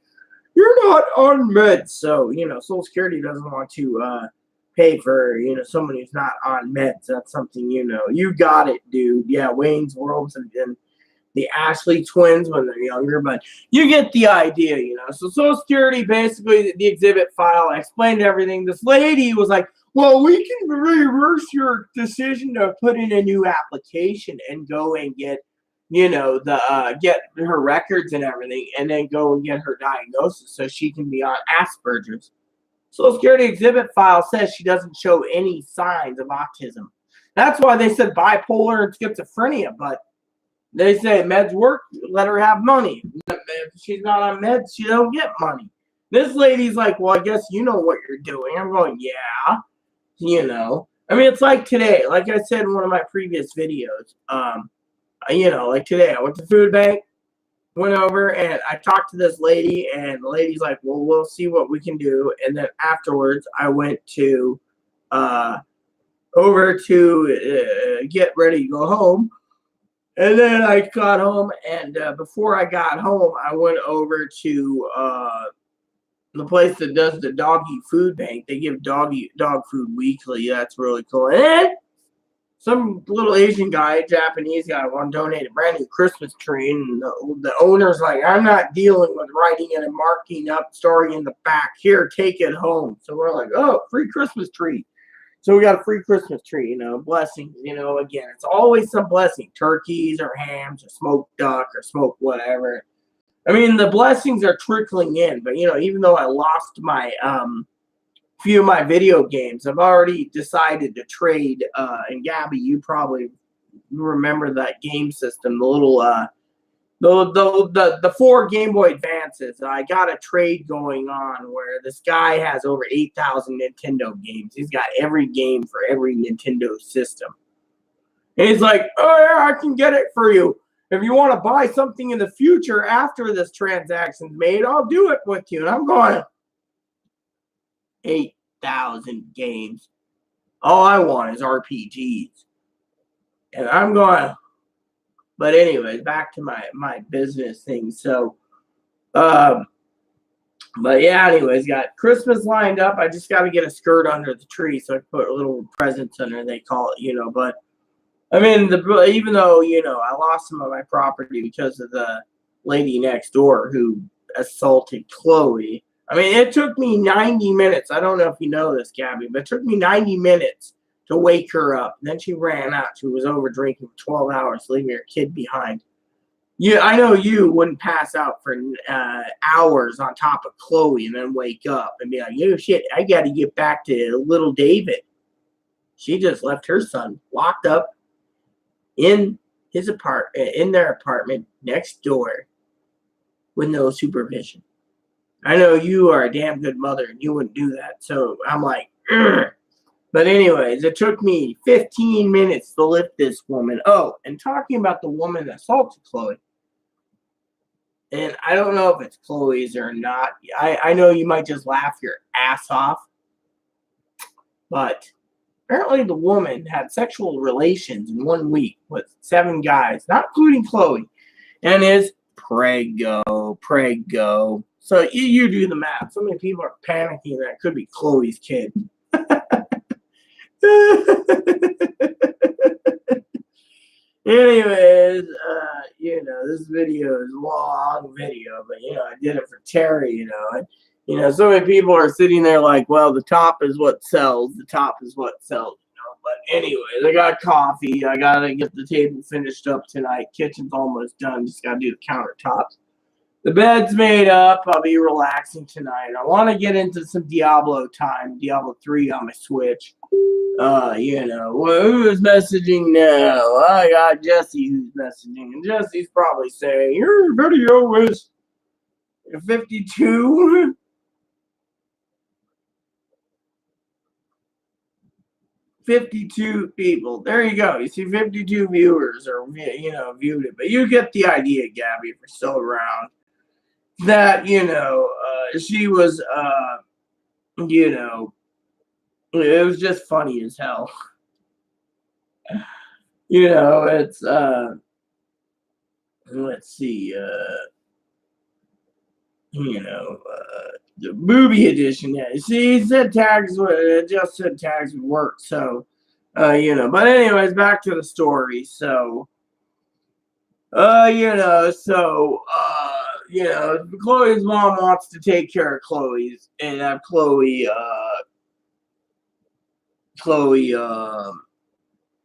you're not on meds. So, you know, Social Security doesn't want to pay for, you know, someone who's not on meds. That's something, you know, you got it, dude. Yeah, Wayne's World and the Ashley twins when they're younger, but you get the idea, you know. So Social Security, basically, the exhibit file, I explained everything. This lady was like, well, we can reverse your decision to put in a new application and go and get, get her records and everything, and then go and get her diagnosis so she can be on Asperger's. Social Security exhibit file says she doesn't show any signs of autism. That's why they said bipolar and schizophrenia, but they say meds work, let her have money. If she's not on meds, she don't get money. This lady's like, well, I guess you know what you're doing. I'm going, yeah, I mean, it's like today, like I said in one of my previous videos, like today, I went to the food bank, went over, and I talked to this lady, and the lady's like, well, we'll see what we can do. And then afterwards, I went to over to get ready to go home. And then I got home, and before I got home, I went over to the place that does the doggy food bank. They give dog food weekly. That's really cool. And some little Asian guy, Japanese guy, wanted to donate a brand new Christmas tree, and the owner's like, I'm not dealing with writing it and marking up story in the back. Here, take it home. So we're like, oh, free Christmas tree. So we got a free Christmas tree, blessings, again, it's always some blessing. Turkeys or hams or smoked duck or smoked whatever. I mean, the blessings are trickling in, but, even though I lost my few of my video games, I've already decided to trade, and Gabby, you probably remember that game system, the little, the 4 Game Boy Advances. I got a trade going on where this guy has over 8,000 Nintendo games. He's got every game for every Nintendo system. And he's like, oh yeah, I can get it for you. If you want to buy something in the future after this transaction's made, I'll do it with you. And I'm going, 8,000 games. All I want is RPGs. And I'm going, but anyways, back to my business thing. So, but yeah, anyways, got Christmas lined up. I just got to get a skirt under the tree so I can put little presents under, they call it, but I mean, even though, I lost some of my property because of the lady next door who assaulted Chloe. I mean, it took me 90 minutes. I don't know if you know this, Gabby, but it took me 90 minutes to wake her up. And then she ran out. She was over drinking for 12 hours, leaving her kid behind. Yeah, I know you wouldn't pass out for hours on top of Chloe and then wake up and be like, oh, shit, I got to get back to little David. She just left her son locked up in their apartment next door with no supervision. I know you are a damn good mother and you wouldn't do that. So I'm like, ugh. But anyways, it took me 15 minutes to lift this woman. Oh, and talking about the woman that assaulted Chloe. And I don't know if it's Chloe's or not. I know you might just laugh your ass off. But apparently the woman had sexual relations in 1 week with 7 guys, not including Chloe, and is prego. So you do the math. So many people are panicking that it could be Chloe's kid. Anyways, this video is a long video, but I did it for Terry, and so many people are sitting there like, well, the top is what sells, but anyways, I got coffee, I gotta get the table finished up tonight, kitchen's almost done, just gotta do the countertops. The bed's made up. I'll be relaxing tonight. I want to get into some Diablo 3 on my Switch. Who is messaging now? I got Jesse who's messaging, and Jesse's probably saying, your video is 52. 52 people. There you go. You see 52 viewers or, viewed it. But you get the idea, Gabby, if you're still around. That, she was, it was just funny as hell. It's, let's see, the boobie edition. Yeah, see, it said tags, it just said tags would work. So, but anyways, back to the story. So, Chloe's mom wants to take care of Chloe's and have Chloe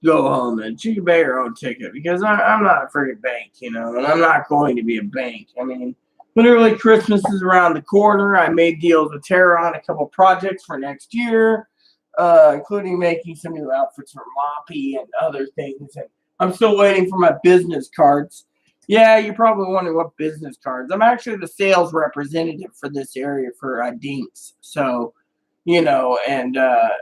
go home and she can pay her own ticket because I'm not a freaking bank, and I'm not going to be a bank. I mean, literally, Christmas is around the corner. I made deals with Tara on a couple projects for next year, including making some new outfits for Moppy and other things. And I'm still waiting for my business cards. Yeah, you're probably wondering what business cards. I'm actually the sales representative for this area for Dinks. So, and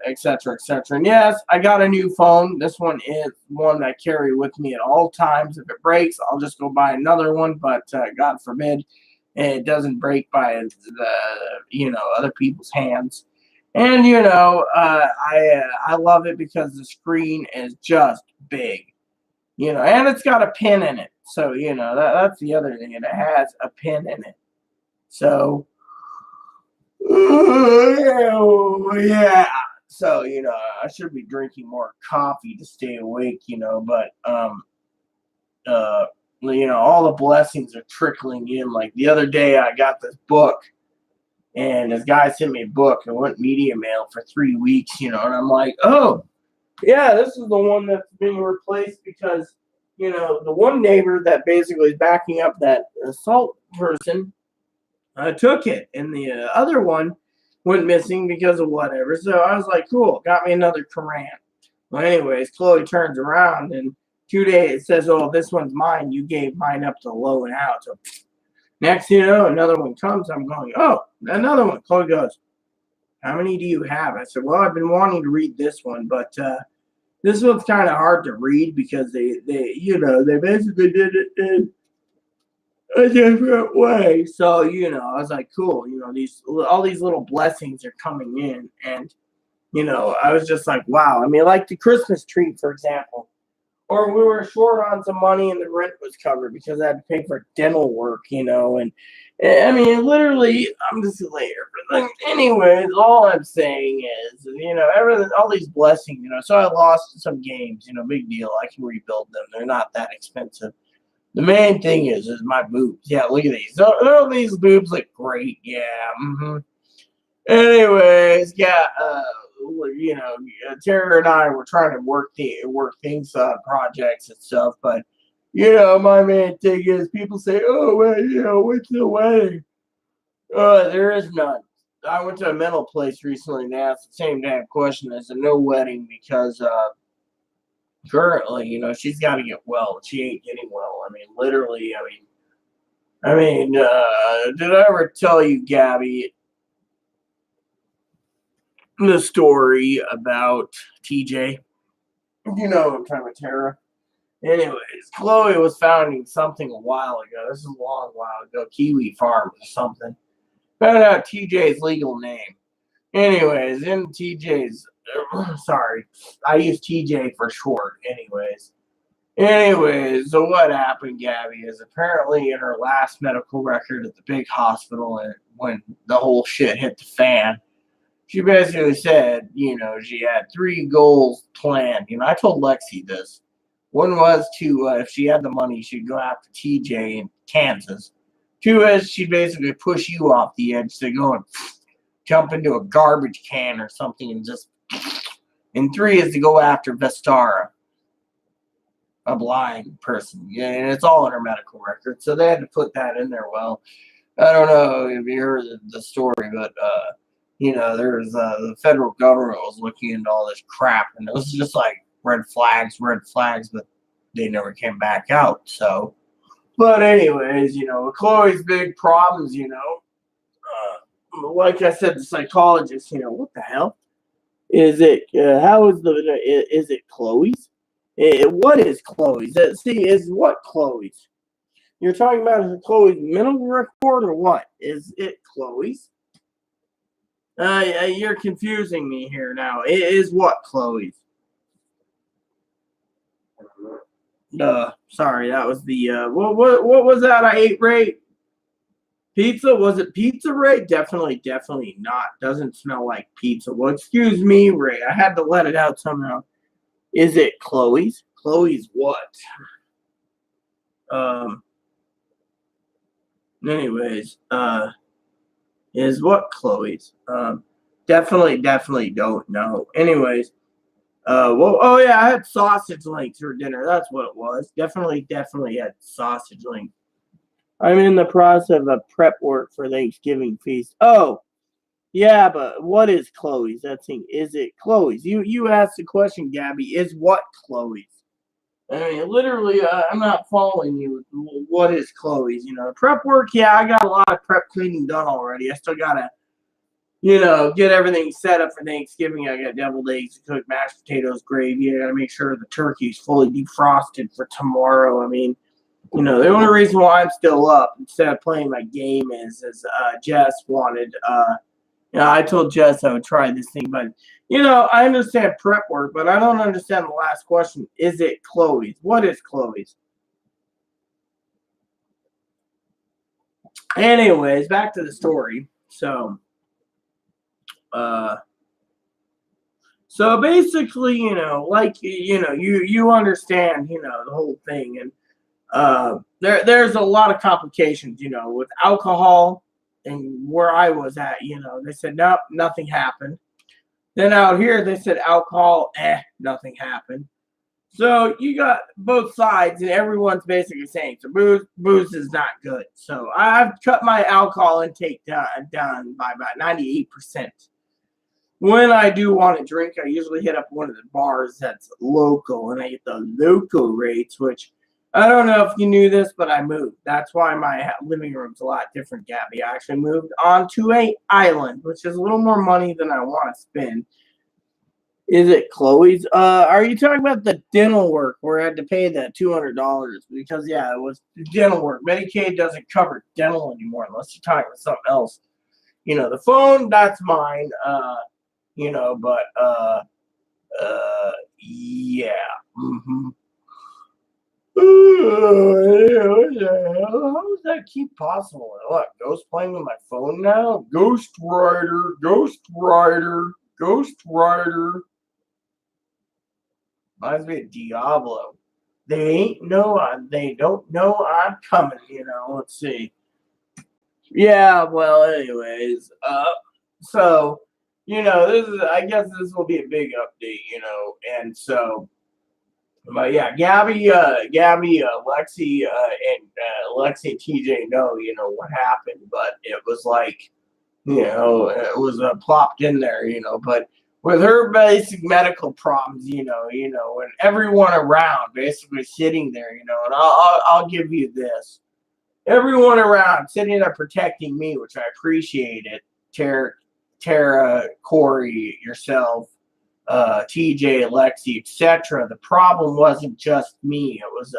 et cetera, et cetera. And yes, I got a new phone. This one is one I carry with me at all times. If it breaks, I'll just go buy another one, but God forbid it doesn't break by other people's hands. And, I love it because the screen is just big, and it's got a pin in it. So, that's the other thing. And it has a pin in it. So, yeah. So, I should be drinking more coffee to stay awake, but, all the blessings are trickling in. Like the other day, I got this book, and this guy sent me a book. It went media mail for 3 weeks, and I'm like, oh, yeah, this is the one that's being replaced because, the one neighbor that basically is backing up that assault person took it, and the other one went missing because of whatever. So I was like, cool, got me another Quran. Well, anyways, Chloe turns around and 2 days it says, oh, this one's mine. You gave mine up to low and out. So next, another one comes. I'm going, oh, another one. Chloe goes, how many do you have? I said, well, I've been wanting to read this one, but this one's kind of hard to read because they basically did it in a different way. So, I was like, cool, all these little blessings are coming in. And, I was just like, wow. I mean, like the Christmas tree, for example. Or we were short on some money and the rent was covered because I had to pay for dental work, and I mean, literally, I'm just like, everything. Anyways, all I'm saying is, everything, all these blessings, so I lost some games, big deal. I can rebuild them. They're not that expensive. The main thing is my boobs. Yeah, look at these. Don't these boobs look great? Yeah. Anyways, yeah, Tara and I were trying to work things, projects and stuff, but my main thing is people say, oh, well, what's the wedding? There is none. I went to a mental place recently and asked the same damn question. There's a no wedding because currently, she's got to get well. She ain't getting well. I mean, literally. Did I ever tell you, Gabby, the story about TJ? I'm talking about Tara. Anyways, Chloe was founding something a while ago. This is a long while ago. Kiwi Farm or something. Found out TJ's legal name. Anyways, in TJ's, sorry, I use TJ for short. Anyways, so what happened, Gabby, is apparently in her last medical record at the big hospital, and when the whole shit hit the fan, she basically said, she had 3 goals planned. I told Lexi this. One was to, if she had the money, she'd go after TJ in Kansas. 2 is she'd basically push you off the edge to go and jump into a garbage can or something and just. And 3 is to go after Vestara, a blind person. Yeah, and it's all in her medical record. So they had to put that in there. Well, I don't know if you heard the story, but there's the federal government was looking into all this crap, and it was just like red flags, but they never came back out. So, but anyways, Chloe's big problems, like I said, the psychologist, what the hell is it? How is it Chloe's? What is Chloe's? Is what Chloe's? You're talking about Chloe's mental report or what? Is it Chloe's? You're confusing me here now. It is what Chloe's? Sorry, that was the what was that I ate, Ray? Pizza? Was it pizza, Ray? Definitely not. Doesn't smell like pizza. Well, excuse me, Ray. I had to let it out somehow. Is it Chloe's? Chloe's what? Anyways, is what Chloe's? Definitely don't know. Anyways, Well, oh yeah, I had sausage links for dinner. That's what it was. Definitely had sausage links. I'm in the process of prep work for Thanksgiving feast. Oh, yeah, but what is Chloe's? That thing, is it Chloe's? You asked the question, Gabby. Is what Chloe's? I mean, literally, I'm not following you. What is Chloe's? Prep work. Yeah, I got a lot of prep cleaning done already. I still gotta, get everything set up for Thanksgiving. I got deviled eggs to cook, mashed potatoes, gravy. I gotta make sure the turkey's fully defrosted for tomorrow. I mean, the only reason why I'm still up instead of playing my game is Jess wanted. I told Jess I would try this thing, but I understand prep work, but I don't understand the last question. Is it Chloe's? What is Chloe's? Anyways, back to the story. So basically, you understand, the whole thing, and there's a lot of complications, with alcohol, and where I was at, they said nope, nothing happened. Then out here they said alcohol, nothing happened. So you got both sides, and everyone's basically saying so booze is not good. So I've cut my alcohol intake down by about 98%. When I do want to drink, I usually hit up one of the bars that's local, and I get the local rates, which I don't know if you knew this, but I moved. That's why my living room's a lot different, Gabby. I actually moved onto an island, which is a little more money than I want to spend. Is it Chloe's? Are you talking about the dental work where I had to pay that $200? Because yeah, it was dental work. Medicaid doesn't cover dental anymore unless you're talking about something else. The phone, that's mine. But yeah. Mm-hmm. How does that keep possible? What, Ghost playing with my phone now? Ghost Rider, Ghost Rider, Ghost Rider. Reminds me of Diablo. They don't know I'm coming, let's see. Yeah, well, anyways, so, I guess this will be a big update, and so, but yeah, Gabby, Lexi, and Lexi and TJ know, what happened, but it was like, it was plopped in there, but with her basic medical problems, and everyone around basically sitting there, and I'll give you this. Everyone around sitting there protecting me, which I appreciate it. Tara, Corey, yourself, TJ, Lexi, etc. The problem wasn't just me. It was,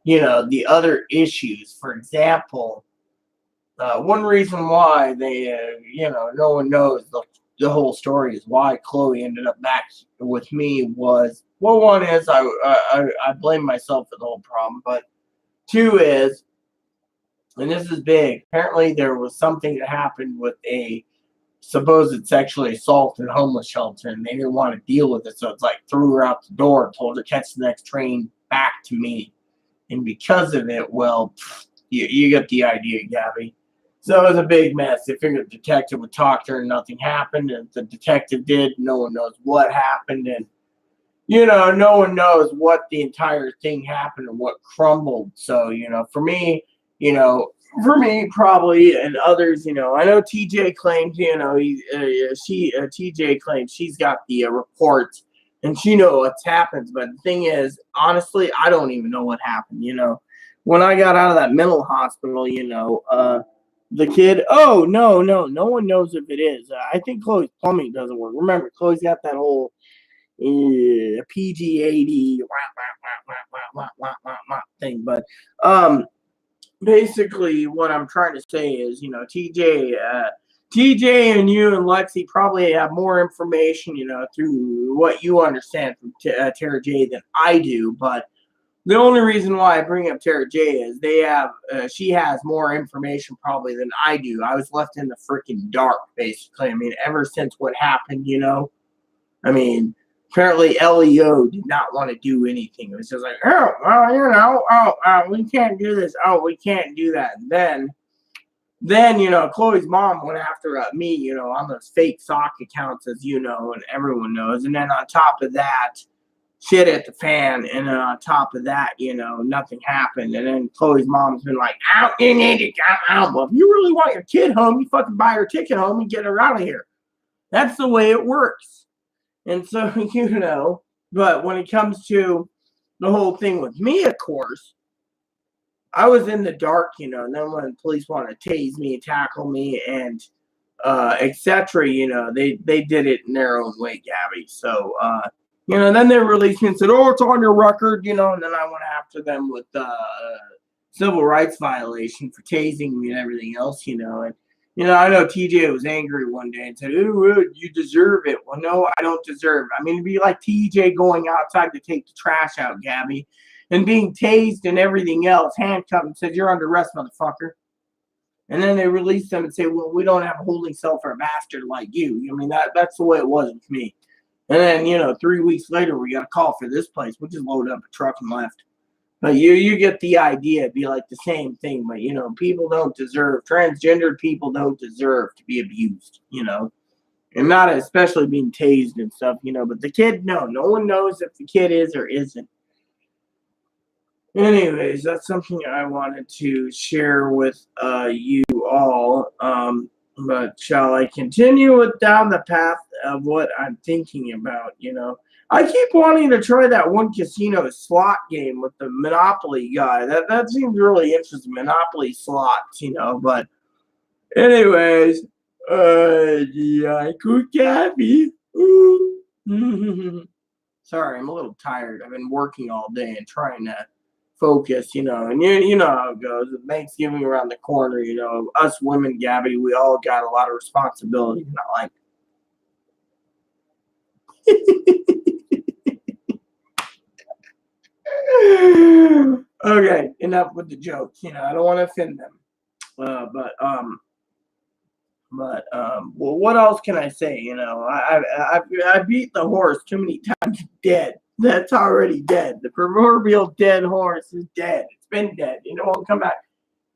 the other issues. For example, one reason why they, no one knows the whole story is why Chloe ended up back with me was, well, one is I blame myself for the whole problem, but two is, and this is big, apparently there was something that happened with a supposed sexually assault in a homeless shelter, and they didn't want to deal with it, so it's like threw her out the door, told her to catch the next train back to me. And because of it, well, you get the idea, Gabby. So it was a big mess. They figured the detective would talk to her and nothing happened. And if the detective did, no one knows what happened. And, no one knows what the entire thing happened and what crumbled. So, for me, probably, and others, I know TJ claims, TJ claims she's got the reports and she knows what's happened. But the thing is, honestly, I don't even know what happened. When I got out of that mental hospital, the kid, oh, no one knows if it is. I think Chloe's plumbing doesn't work. Remember, Chloe's got that whole PG-80 thing. But basically, what I'm trying to say is, TJ and you and Lexi probably have more information, through what you understand from Tara J than I do. But the only reason why I bring up Tara J is she has more information probably than I do. I was left in the freaking dark, basically. I mean, ever since what happened, I mean, apparently LEO did not want to do anything. It was just like, we can't do this. Oh, we can't do that. And then then, Chloe's mom went after me, on those fake sock accounts, as you know, and everyone knows. And then on top of that, shit at the fan. And then on top of that, nothing happened. And then Chloe's mom's been like, out, you need to come out. Well, if you really want your kid home, you fucking buy her ticket home and get her out of here. That's the way it works. And so, but when it comes to the whole thing with me, of course, I was in the dark, and then when the police wanted to tase me, tackle me, and etc., they did it in their own way, Gabby. So, then they released me and said, oh, it's on your record, and then I went after them with civil rights violation for tasing me and everything else, and, I know TJ was angry one day and said, oh, you deserve it. Well, no, I don't deserve it. I mean, it'd be like TJ going outside to take the trash out, Gabby, and being tased and everything else, handcuffed, and said, you're under arrest, motherfucker. And then they release them and say, well, we don't have a holding cell for a bastard like you. I mean, that's the way it was with me. And then, 3 weeks later, we got a call for this place. We just loaded up a truck and left. But you get the idea. It'd be like the same thing. But, people don't deserve, transgendered people don't deserve to be abused, And not especially being tased and stuff, But the kid, no one knows if the kid is or isn't. Anyways, that's something I wanted to share with you all. But shall I continue down the path of what I'm thinking about? I keep wanting to try that one casino slot game with the Monopoly guy. That seems really interesting. Monopoly slots, But anyways, yeah, could Gabby. Sorry, I'm a little tired. I've been working all day and trying to focus, and you know how it goes. With Thanksgiving around the corner, us women, Gabby, we all got a lot of responsibility. Not like okay, enough with the jokes. I don't want to offend them. Well, what else can I say? I beat the horse too many times. Dead. That's already dead. The proverbial dead horse is dead. It's been dead. Won't come back.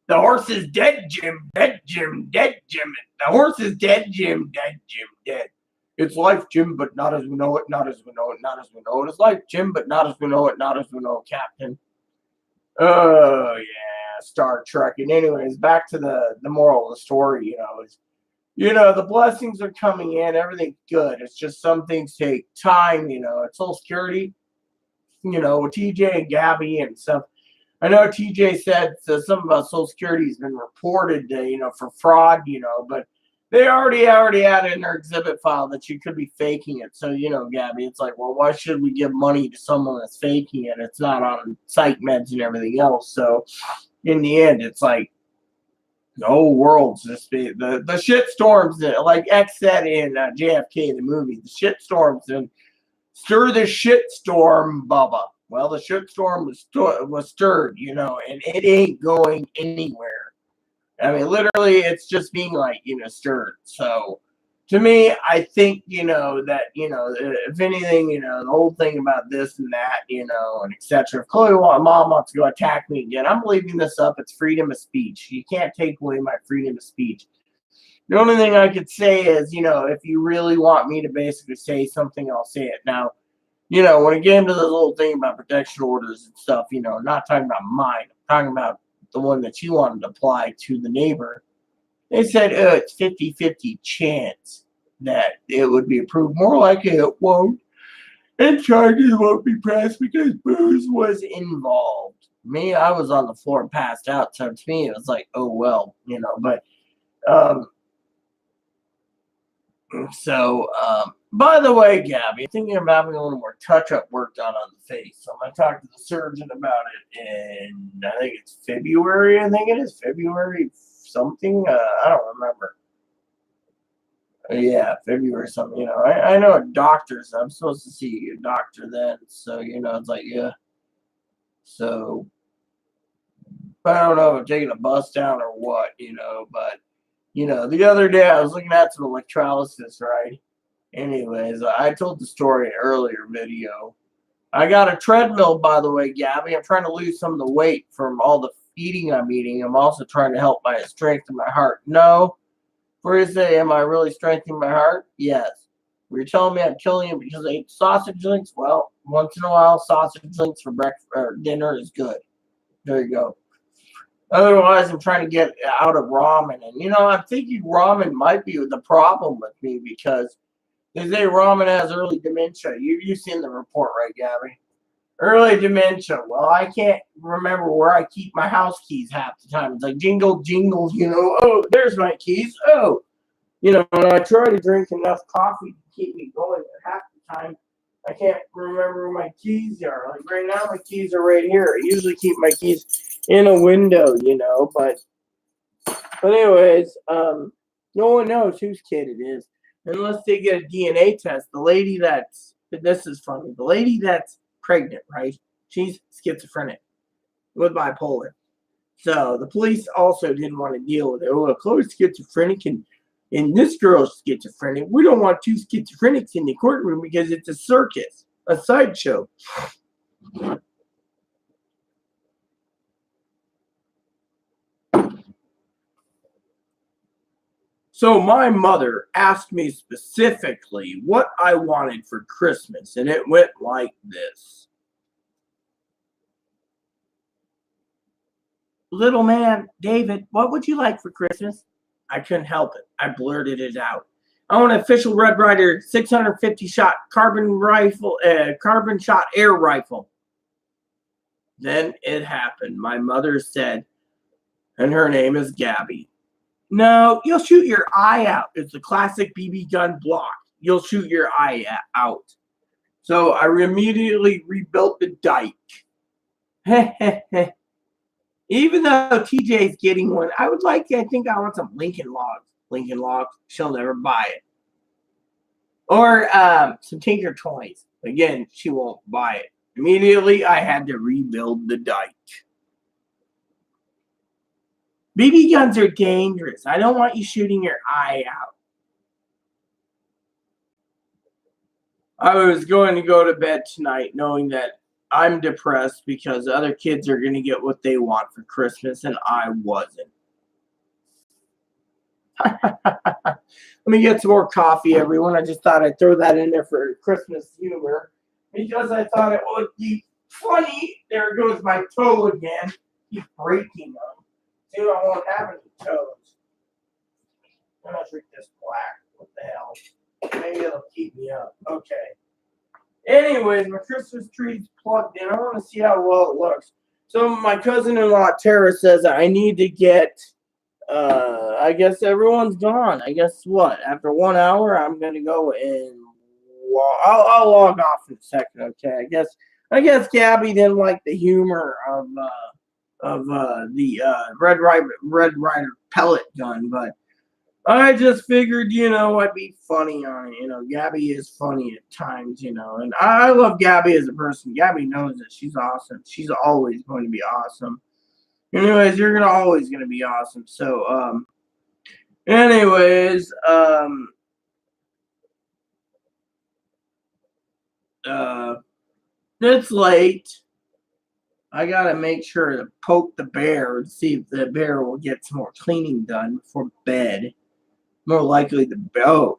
The horse is dead, Jim. Dead, Jim. Dead, Jim. The horse is dead, Jim. Dead, Jim. Dead. It's life, Jim, but not as we know it. Not as we know it. Not as we know it. It's life, Jim, but not as we know it. Not as we know it, Captain. Oh yeah, Star Trek. And anyways, back to the moral of the story. The blessings are coming in. Everything's good. It's just some things take time. It's Social Security. With TJ and Gabby and stuff. I know TJ said something about Social Security has been reported, for fraud. But they already had it in their exhibit file that you could be faking it. So Gabby, it's like, well, why should we give money to someone that's faking it? It's not on psych meds and everything else. So in the end, it's like, the whole world's just the shit storms that, like X said in JFK the movie, the shit storms and stir the shit storm, Bubba. Well, the shit storm was stirred, and it ain't going anywhere. I mean, literally, it's just being like stirred. So to me, I think that if anything, the whole thing about this and that, and etc. If mom wants to go attack me again, I'm leaving this up. It's freedom of speech. You can't take away my freedom of speech. The only thing I could say is, if you really want me to basically say something, I'll say it. Now, when it came to this whole thing about protection orders and stuff, I'm not talking about mine. I'm talking about the one that you wanted to apply to the neighbor. They said, it's 50-50 chance that it would be approved. More likely it won't. And charges won't be pressed because booze was involved. Me, I was on the floor passed out. So to me, it was like, oh, well, But, by the way, Gabby, I'm thinking about having a little more touch-up work done on the face. So I'm going to talk to the surgeon about it in, I think it's February. I think it is February something. I don't remember. Yeah, February something. I know a doctor, so I'm supposed to see a doctor then. So, it's like, yeah. So, I don't know if I'm taking a bus down or what, but, the other day I was looking at some electrolysis, right? Anyways, I told the story in an earlier video. I got a treadmill, by the way, Gabby. I'm trying to lose some of the weight from all the eating I'm eating, I'm also trying to help my strength in my heart. No. For you say, am I really strengthening my heart? Yes. Were you telling me I'm killing you because I ate sausage links? Well, once in a while, sausage links for breakfast or dinner is good. There you go. Otherwise, I'm trying to get out of ramen. And, I'm thinking ramen might be the problem with me because they say ramen has early dementia. You've seen the report, right, Gabby? Early dementia. Well, I can't remember where I keep my house keys half the time. It's like jingle, jingles, oh, there's my keys. Oh, and I try to drink enough coffee to keep me going, but half the time I can't remember where my keys are. Like right now, my keys are right here. I usually keep my keys in a window, but anyways, no one knows whose kid it is unless they get a DNA test. This is funny. The lady that's pregnant, right? She's schizophrenic with bipolar. So the police also didn't want to deal with it. Oh, Chloe's schizophrenic and this girl's schizophrenic. We don't want two schizophrenics in the courtroom because it's a circus, a sideshow. So my mother asked me specifically what I wanted for Christmas, and it went like this. Little man, David, what would you like for Christmas? I couldn't help it. I blurted it out. I want an official Red Ryder 650 shot carbon shot air rifle. Then it happened. My mother said, and her name is Gabby. No, you'll shoot your eye out. It's a classic BB gun block. You'll shoot your eye out. So I immediately rebuilt the dike. Even though TJ's getting one, I think I want some Lincoln Logs. Lincoln Logs, she'll never buy it. Or some Tinker Toys. Again, she won't buy it. Immediately, I had to rebuild the dike. BB guns are dangerous. I don't want you shooting your eye out. I was going to go to bed tonight knowing that I'm depressed because other kids are going to get what they want for Christmas and I wasn't. Let me get some more coffee, everyone. I just thought I'd throw that in there for Christmas humor because I thought it would be funny. There goes my toe again. Keep breaking them. Soon I won't have any toes. I'm going to drink this black. What the hell? Maybe it'll keep me up. Okay. Anyways, my Christmas tree's plugged in. I want to see how well it looks. So my cousin-in-law, Tara, says I need to get, I guess everyone's gone. I guess what? After 1 hour, I'm going to go and I'll log off in a second, okay? I guess Gabby didn't like the humor of the Red Ryder pellet gun, but I just figured, I'd be funny on it. Gabby is funny at times, and I love Gabby as a person. Gabby knows it. She's awesome. She's always going to be awesome. Anyways, you're always going to be awesome. So, it's late. I got to make sure to poke the bear to see if the bear will get some more cleaning done before bed. More likely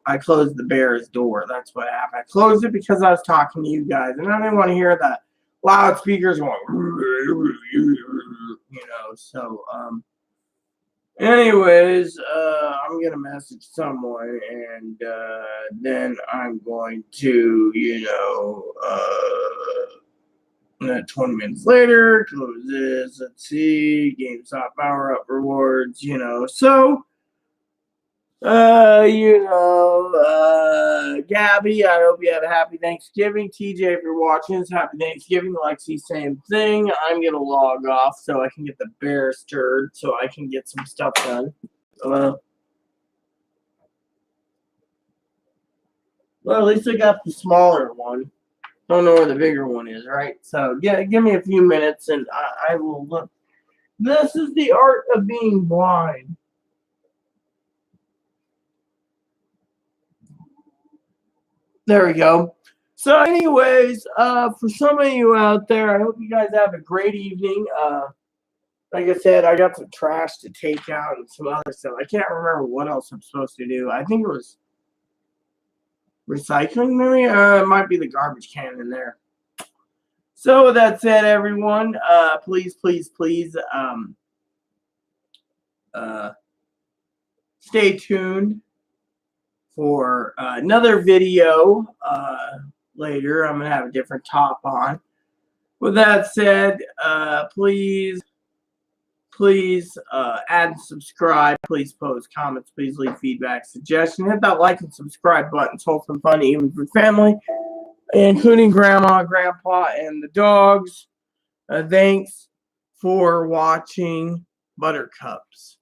I closed the bear's door. That's what happened. I closed it because I was talking to you guys, and I didn't want to hear the loudspeakers going, So, anyways, I'm gonna message someone, and then I'm going to, 20 minutes later, close this. Let's see, GameStop power up rewards, So. Gabby, I hope you had a happy Thanksgiving. TJ, if you're watching this, happy Thanksgiving. Lexi, same thing. I'm going to log off so I can get the bear stirred so I can get some stuff done. Well, at least I got the smaller one. Don't know where the bigger one is, right? So, yeah, give me a few minutes and I will look. This is the art of being blind. There we go. So anyways, for some of you out there, I hope you guys have a great evening. like I said, I got some trash to take out and some other stuff. I can't remember what else I'm supposed to do. I think it was recycling, maybe? It might be the garbage can in there. So with that said, everyone, please, stay tuned for another video later. I'm going to have a different top on. With that said, please add and subscribe. Please post comments. Please leave feedback, suggestions. Hit that like and subscribe button. It's wholesome fun, even for family, including grandma, grandpa, and the dogs. Thanks for watching Buttercups.